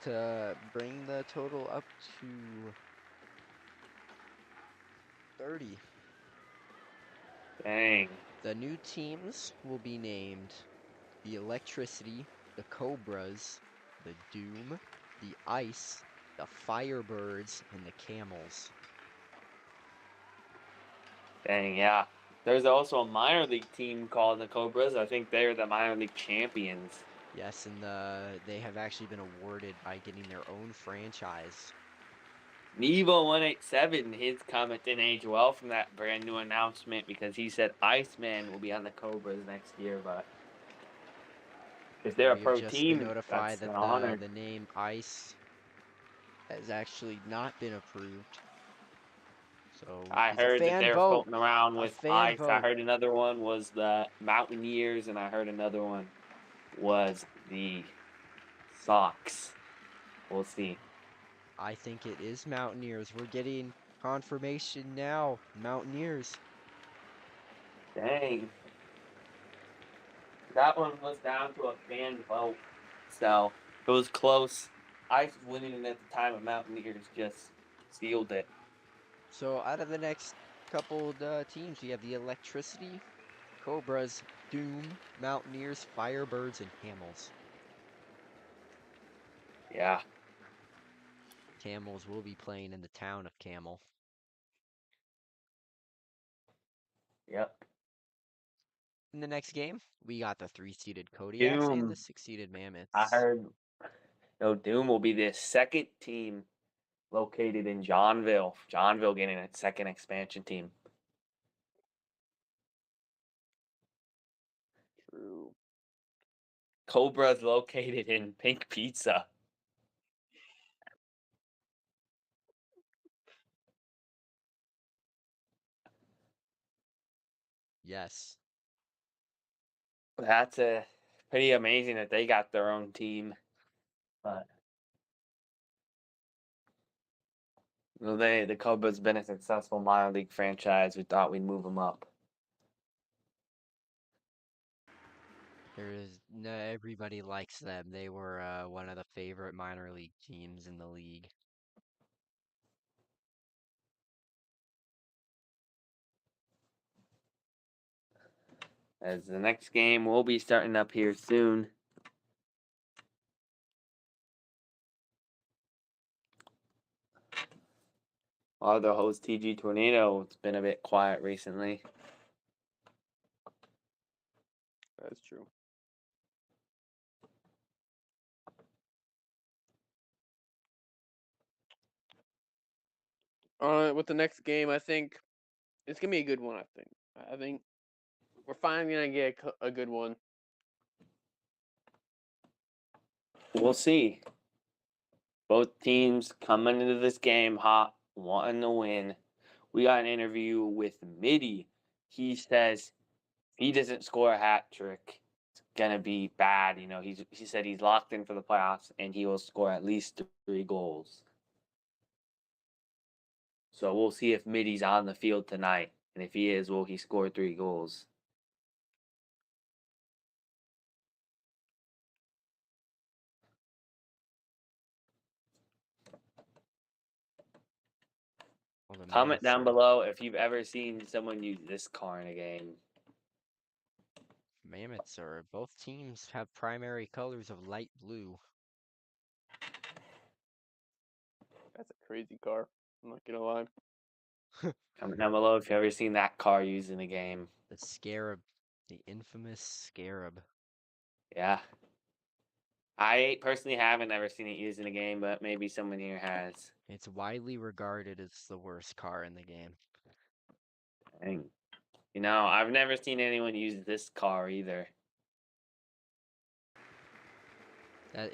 to bring the total up to 30. Dang. The new teams will be named the Electricity, the Cobras, the Doom, the Ice, the Firebirds, and the Camels. Dang, yeah. There's also a minor league team called the Cobras. I think they're the minor league champions. Yes, and they have actually been awarded by getting their own franchise. Nevo187, his comment didn't age well from that brand new announcement because he said Iceman will be on the Cobras next year, but if they're a We have pro just been team, notified that's that an the honor. the name Ice has actually not been approved. So I it's a heard that fan they're vote. floating around A with fan Ice. I vote. heard another one was the Mountaineers, and I heard another one was the Sox. We'll see. I think it is Mountaineers. We're getting confirmation now. Mountaineers. Dang. That one was down to a fan vote. So it was close. Ice was winning it at the time, and Mountaineers just sealed it. So out of the next couple teams, we have the Electricity, Cobras, Doom, Mountaineers, Firebirds, and Camels. Yeah. Camels will be playing in the town of Camel. Yep. In the next game, we got the 3-seeded Kodiaks and the Doom. 6-seeded I Mammoths. heard Doom will be the second team located in Johnville. Johnville getting its second expansion team. True. Cobra's located in Pink Pizza. Yes. That's pretty amazing that they got their own team. But the Cobras been a successful minor league franchise. We thought we'd move them up. Everybody likes them. They were one of the favorite minor league teams in the league. As the next game will be starting up here soon. The host TG Tornado. It's been a bit quiet recently. That's true. With the next game, I think it's gonna be a good one. I think we're finally gonna get a good one. We'll see. Both teams coming into this game hot, wanting to win. We got an interview with Mitty. He says if he doesn't score a hat trick, it's gonna be bad. You know, he said he's locked in for the playoffs and he will score at least 3 goals. So we'll see if Mitty's on the field tonight, and if he is, will he score 3 goals? Well, the Comment Mammoths down are below if you've ever seen someone use this car in a game. both teams have primary colors of light blue. That's a crazy car. I'm not gonna lie. Comment down below if you've ever seen that car used in a game. The Scarab, the infamous Scarab. Yeah. I personally haven't ever seen it used in a game, but maybe someone here has. It's widely regarded as the worst car in the game. Dang. You know, I've never seen anyone use this car either. There's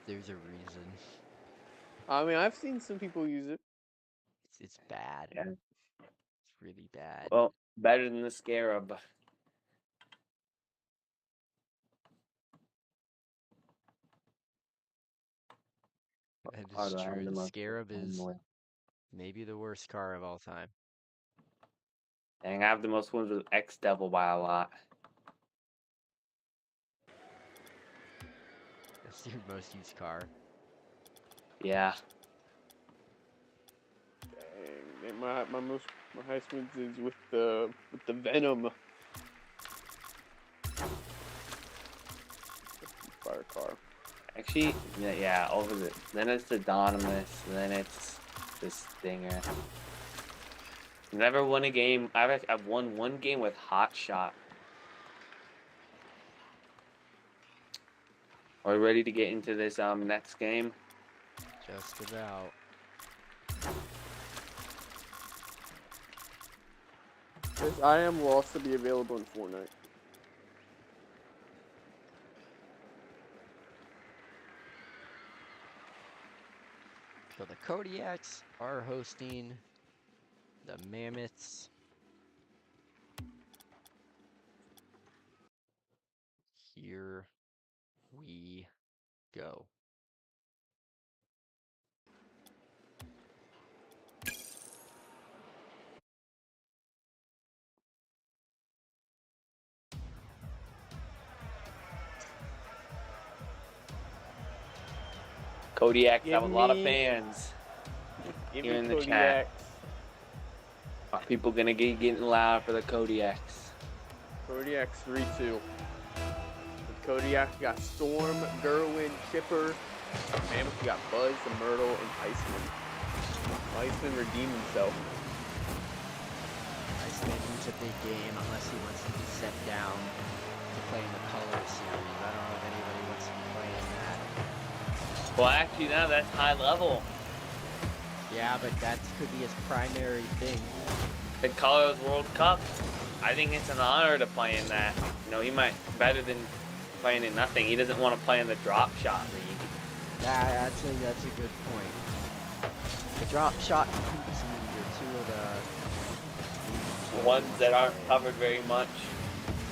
a reason. I mean, I've seen some people use it. It's bad. Yeah. It's really bad. Well, better than the Scarab. That Car is do I have true. the The most Scarab fun is with? maybe the worst car of all time. Dang, I have the most ones with X Devil by a lot. That's your most used car. Yeah. Dang, my highest wins is with the Venom. Fire car. Actually, yeah, over the then it's the Donimus, then it's the Stinger. Never won a game. I've won one game with Hot Shot. Are we ready to get into this next game? Just about. This I am will also be available in Fortnite. So the Kodiaks are hosting the Mammoths. Here we go. Kodiaks Give have a lot of me- fans Give here me in the chat. Kodiaks. Are people gonna get getting loud for the Kodiaks? Kodiaks 3-2. With Kodiak, you got Storm, Gerwin, Chipper. Mammoth, you got Buzz, the Myrtle, and Iceman. Iceman redeemed himself. Iceman needs a big game unless he wants to be set down to play in the Color Series. I don't know if anybody wants to be playing that. Well, actually, now that's high level. Yeah, but that could be his primary thing. The Color's World Cup. I think it's an honor to play in that. You know, he might better than playing in nothing. He doesn't want to play in the drop shot league. Yeah, that's a good point. The drop shot and hoops league are two of the Ones that aren't covered very much.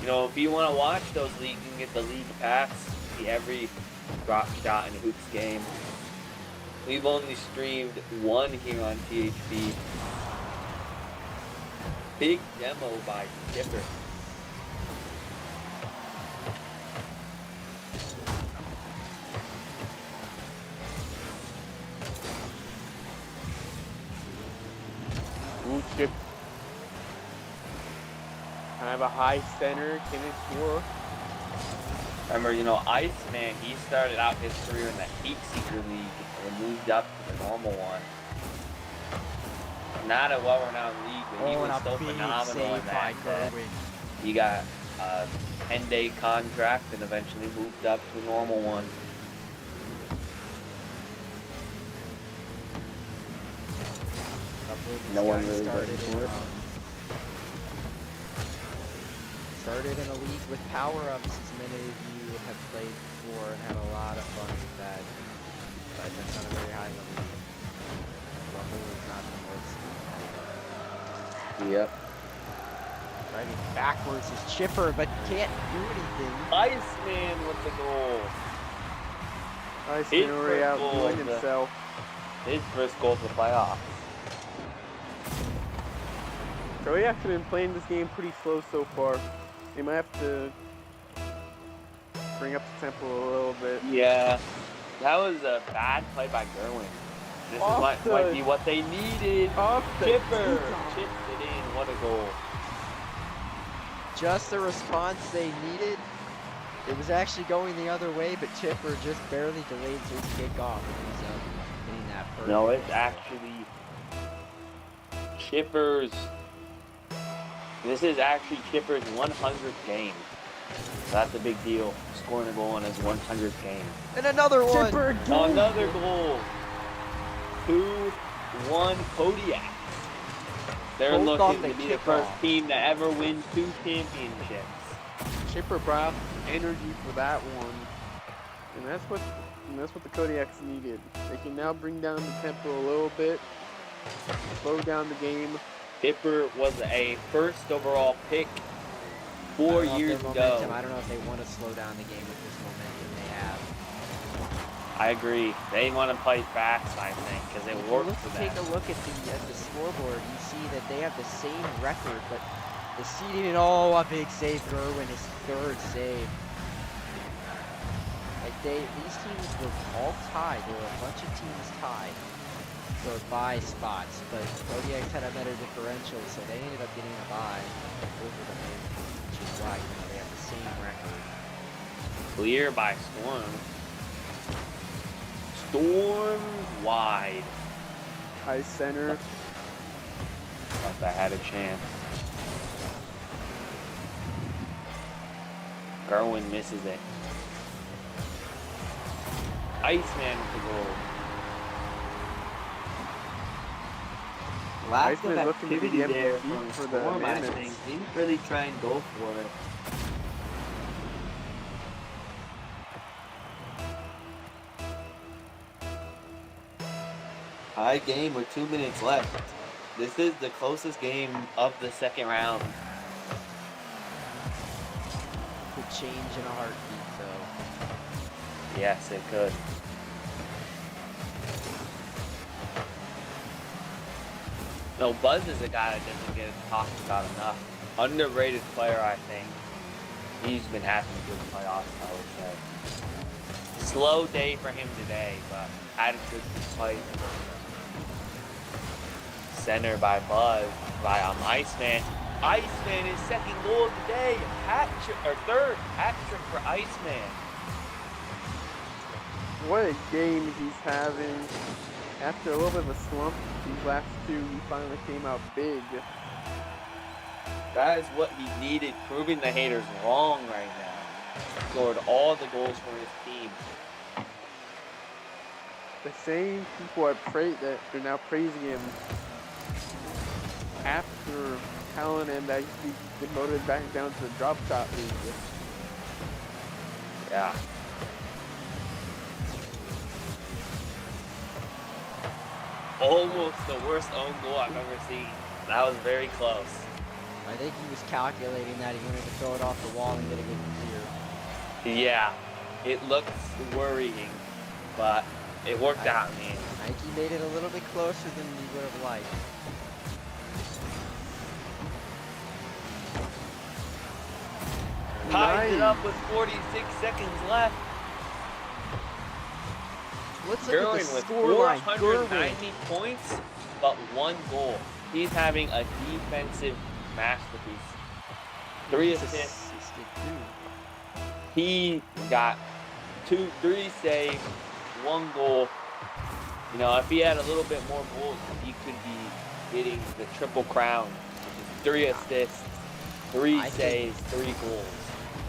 You know, if you want to watch those leagues, you can get the league pass. See every drop shot and hoops game. We've only streamed one here on THP. Big demo by Skipper. Ooh, Chip. Kind of a high center. Can it score? Remember, you know, Iceman, he started out his career in the Heat Seeker League and moved up to the normal one. Not a well-renowned league, but he and was a so big phenomenal in save by that. Gerwin. He got a 10-day contract and eventually moved up to a normal one. No one really started in a league with power-ups, as many of you have played before and had a lot of fun with that. But that's not a very high level league. Rumble is not the most. Yep. Driving backwards is Chipper, but can't do anything. Iceman with the goal. Iceman already first goal outdoing of the- himself. His first goal of the playoffs. Kodiak's have been playing this game pretty slow so far. They might have to bring up the tempo a little bit. Yeah. That was a bad play by Gerwin. This Off might the- be what they needed. Off the Chipper tee. chips it in. What a goal. Just the response they needed. It was actually going the other way, but Chipper just barely delayed his kickoff. He was hitting that perfect. No, it's actually Chipper's. This is actually Chipper's 100th game. That's a big deal. Scoring a goal in his 100th game. And another one. Chipper again. Another goal. 2-1 Kodiak. They're Both off looking the to be the first kickoff. team to ever win 2 championships. Chipper brought energy for that one, and that's what the Kodiaks needed. They can now bring down the tempo a little bit, slow down the game. Chipper was a first overall pick I 4 don't know if years their ago. momentum- I don't know if they want to slow down the game with this momentum they have. I agree. They want to play fast, I think, because it If you works look, for take them. a look at the scoreboard, you see that they have the same record, but the seeding and a big save. Gerwin, his third save. Like these teams were all tied. There were a bunch of teams tied for bye spots, but Kodiaks had a better differential, so they ended up getting a bye over the Mammoths, which is why they have the same record. Clear by Storm. Storm wide. High center. Thought I had a chance. Gerwin misses it. Iceman with the goal. Lack of Iceman looking to be the activity there MVP from for the Storm, I Mammoths. think. Didn't really try and go for it. High game with 2 minutes left. This is the closest game of the second round. Could change in a heartbeat, though. Yes, it could. No, Buzz is a guy that doesn't get talked about enough. Underrated player, I think. He's been having a good playoffs, I would say. Slow day for him today, but had a good fight. Center by Buzz, by Iceman. Iceman is second goal of the day. Third hat trick for Iceman. What a game he's having. After a little bit of a slump, these last two, he finally came out big. That is what he needed, proving the haters wrong right now. Scored all the goals for his team. The same people that are now praising him after telling him that he's demoted back down to the drop shot league. Yeah. Almost the worst own goal I've ever seen. That was very close. I think he was calculating that he wanted to throw it off the wall and get a good clear. Yeah, it looks worrying, but it worked out, man. I think he made it a little bit closer than he would have liked. Ties it up with 46 seconds left. Let's look at Gerwin the with scoreline. 490 points, but 1 goal. He's having a defensive masterpiece. 3 assists. He got 3 saves, 1 goal. You know, if he had a little bit more goals, he could be getting the triple crown, which is 3 assists, 3 saves, 3 goals.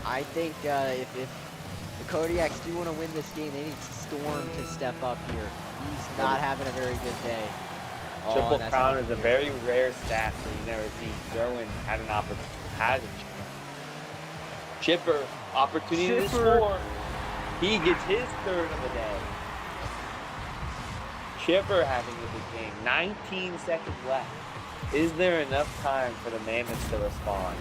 I think if the Kodiaks do want to win this game, they need Storm to step up here. He's not having a very good day. Triple crown is a very rare stat that you never see. Gerwin had an opportunity, has a chance. Chipper, opportunity to score. He gets his 3rd of the day. Chipper having a good game. 19 seconds left. Is there enough time for the Mammoths to respond?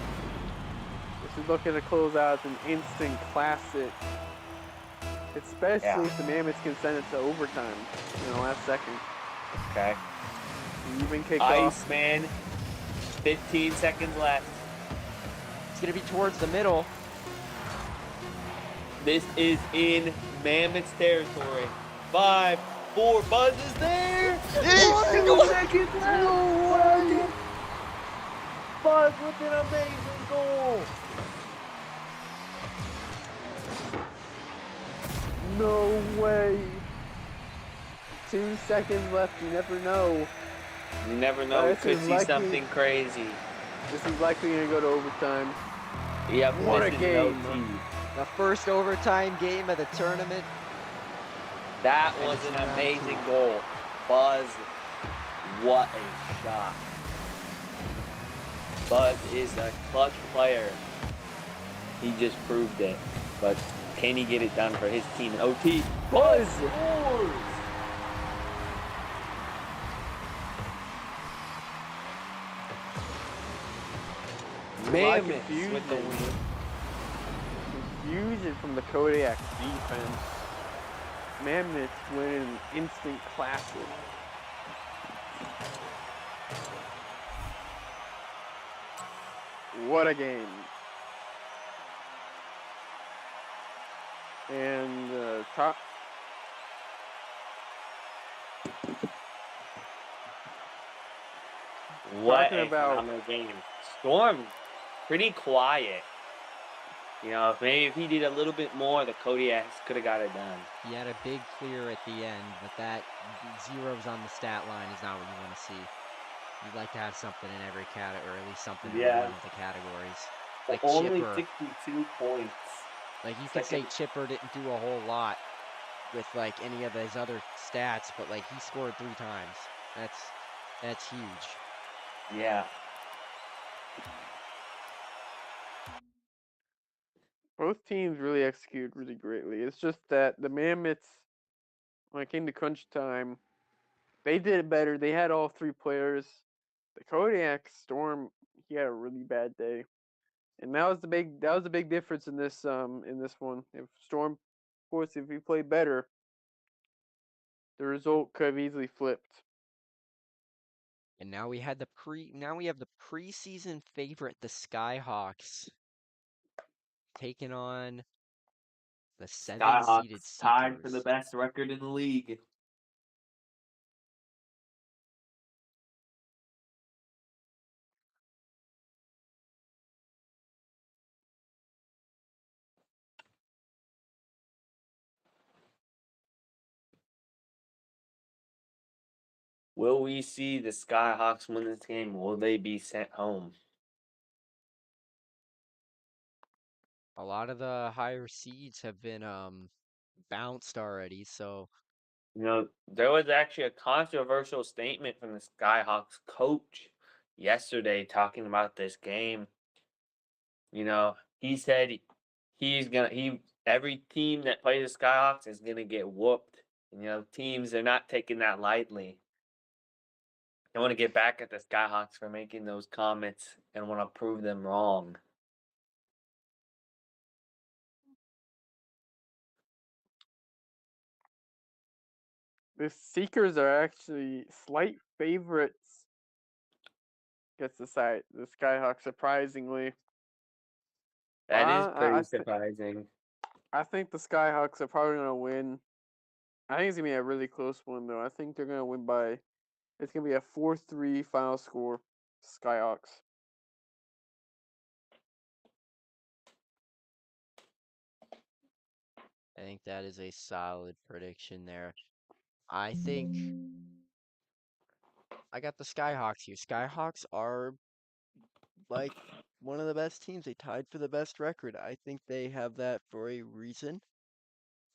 This is looking to close out as an instant classic. Especially if the Mammoths can send it to overtime in the last second. Okay. Even kick off. Iceman, 15 seconds left. It's going to be towards the middle. This is in Mammoths territory. 5, 4, Buzz is there! No way! Buzz with an amazing goal! No way! 2 seconds left, you never know. You never know, we could see something crazy. This is likely going to go to overtime. Yep, What a this is game. OT. The first overtime game of the tournament. That was an amazing goal. Buzz, what a shot. Buzz is a clutch player. He just proved it. But can he get it done for his team in OT? Buzz scores! Mammoths with the win. Confusion from the Kodiak defense. Mammoths win an instant classic. What a game. And top. What Talking a about- phenomenal game. Storm, pretty quiet. You know, if he did a little bit more, the Kodiaks could have got it done. He had a big clear at the end, but that zeros on the stat line is not what you want to see. You'd like to have something in every category, or at least something in one of the categories. Like Only Chipper. 62 points. Like you could say Chipper didn't do a whole lot. with like any of his other stats, but like he scored 3 times. That's huge. Yeah. Both teams really executed really greatly. It's just that the Mammoths, when it came to crunch time, they did it better. They had all 3 players. The Kodiak Storm, he had a really bad day, and that was the big difference in this one. If Storm, of course, if he played better, the result could have easily flipped. And now we have the preseason favorite, the Skyhawks, taking on the 7 seeded Skyhawks tied for the Seekers. best record in the league. Will we see the Skyhawks win this game? Will they be sent home? A lot of the higher seeds have been bounced already, so You know, there was actually a controversial statement from the Skyhawks coach yesterday talking about this game. You know, he said every team that plays the Skyhawks is gonna get whooped. And, you know, teams are not taking that lightly. I want to get back at the Skyhawks for making those comments and want to prove them wrong. The Seekers are actually slight favorites against the Skyhawks, surprisingly. That is I pretty surprising. I think the Skyhawks are probably gonna win. I think it's gonna be a really close one though. I think they're gonna win by. It's gonna be a 4-3 final score. Skyhawks. I think that is a solid prediction there. I think I got the Skyhawks here. Skyhawks are like one of the best teams. They tied for the best record. I think they have that for a reason.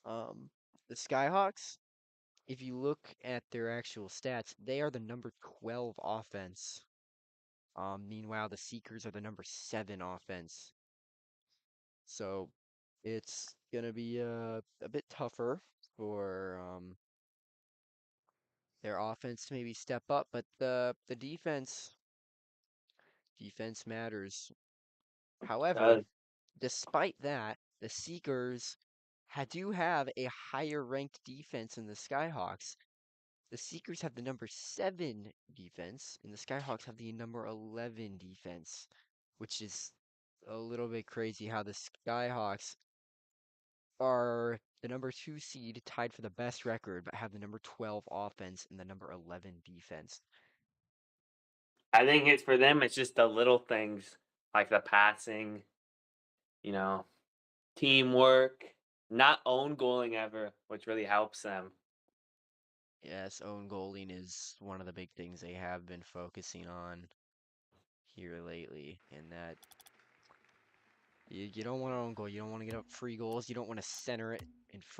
The Skyhawks, if you look at their actual stats, they are the number 12 offense. Meanwhile, the Seekers are the number 7 offense. So it's gonna be a bit tougher for their offense to maybe step up, but the defense matters. However, Uh, despite that, the Seekers do have a higher ranked defense than the Skyhawks. The Seekers have the number 7 defense, and the Skyhawks have the number 11 defense, which is a little bit crazy how the Skyhawks are the number 2 seed tied for the best record, but have the number 12 offense and the number 11 defense. I think it's for them, it's just the little things like the passing, you know, teamwork, not own goaling ever, which really helps them. Yes, own goaling is one of the big things they have been focusing on here lately, and that you don't want to own goal. You don't want to get up free goals. You don't want to center it in front.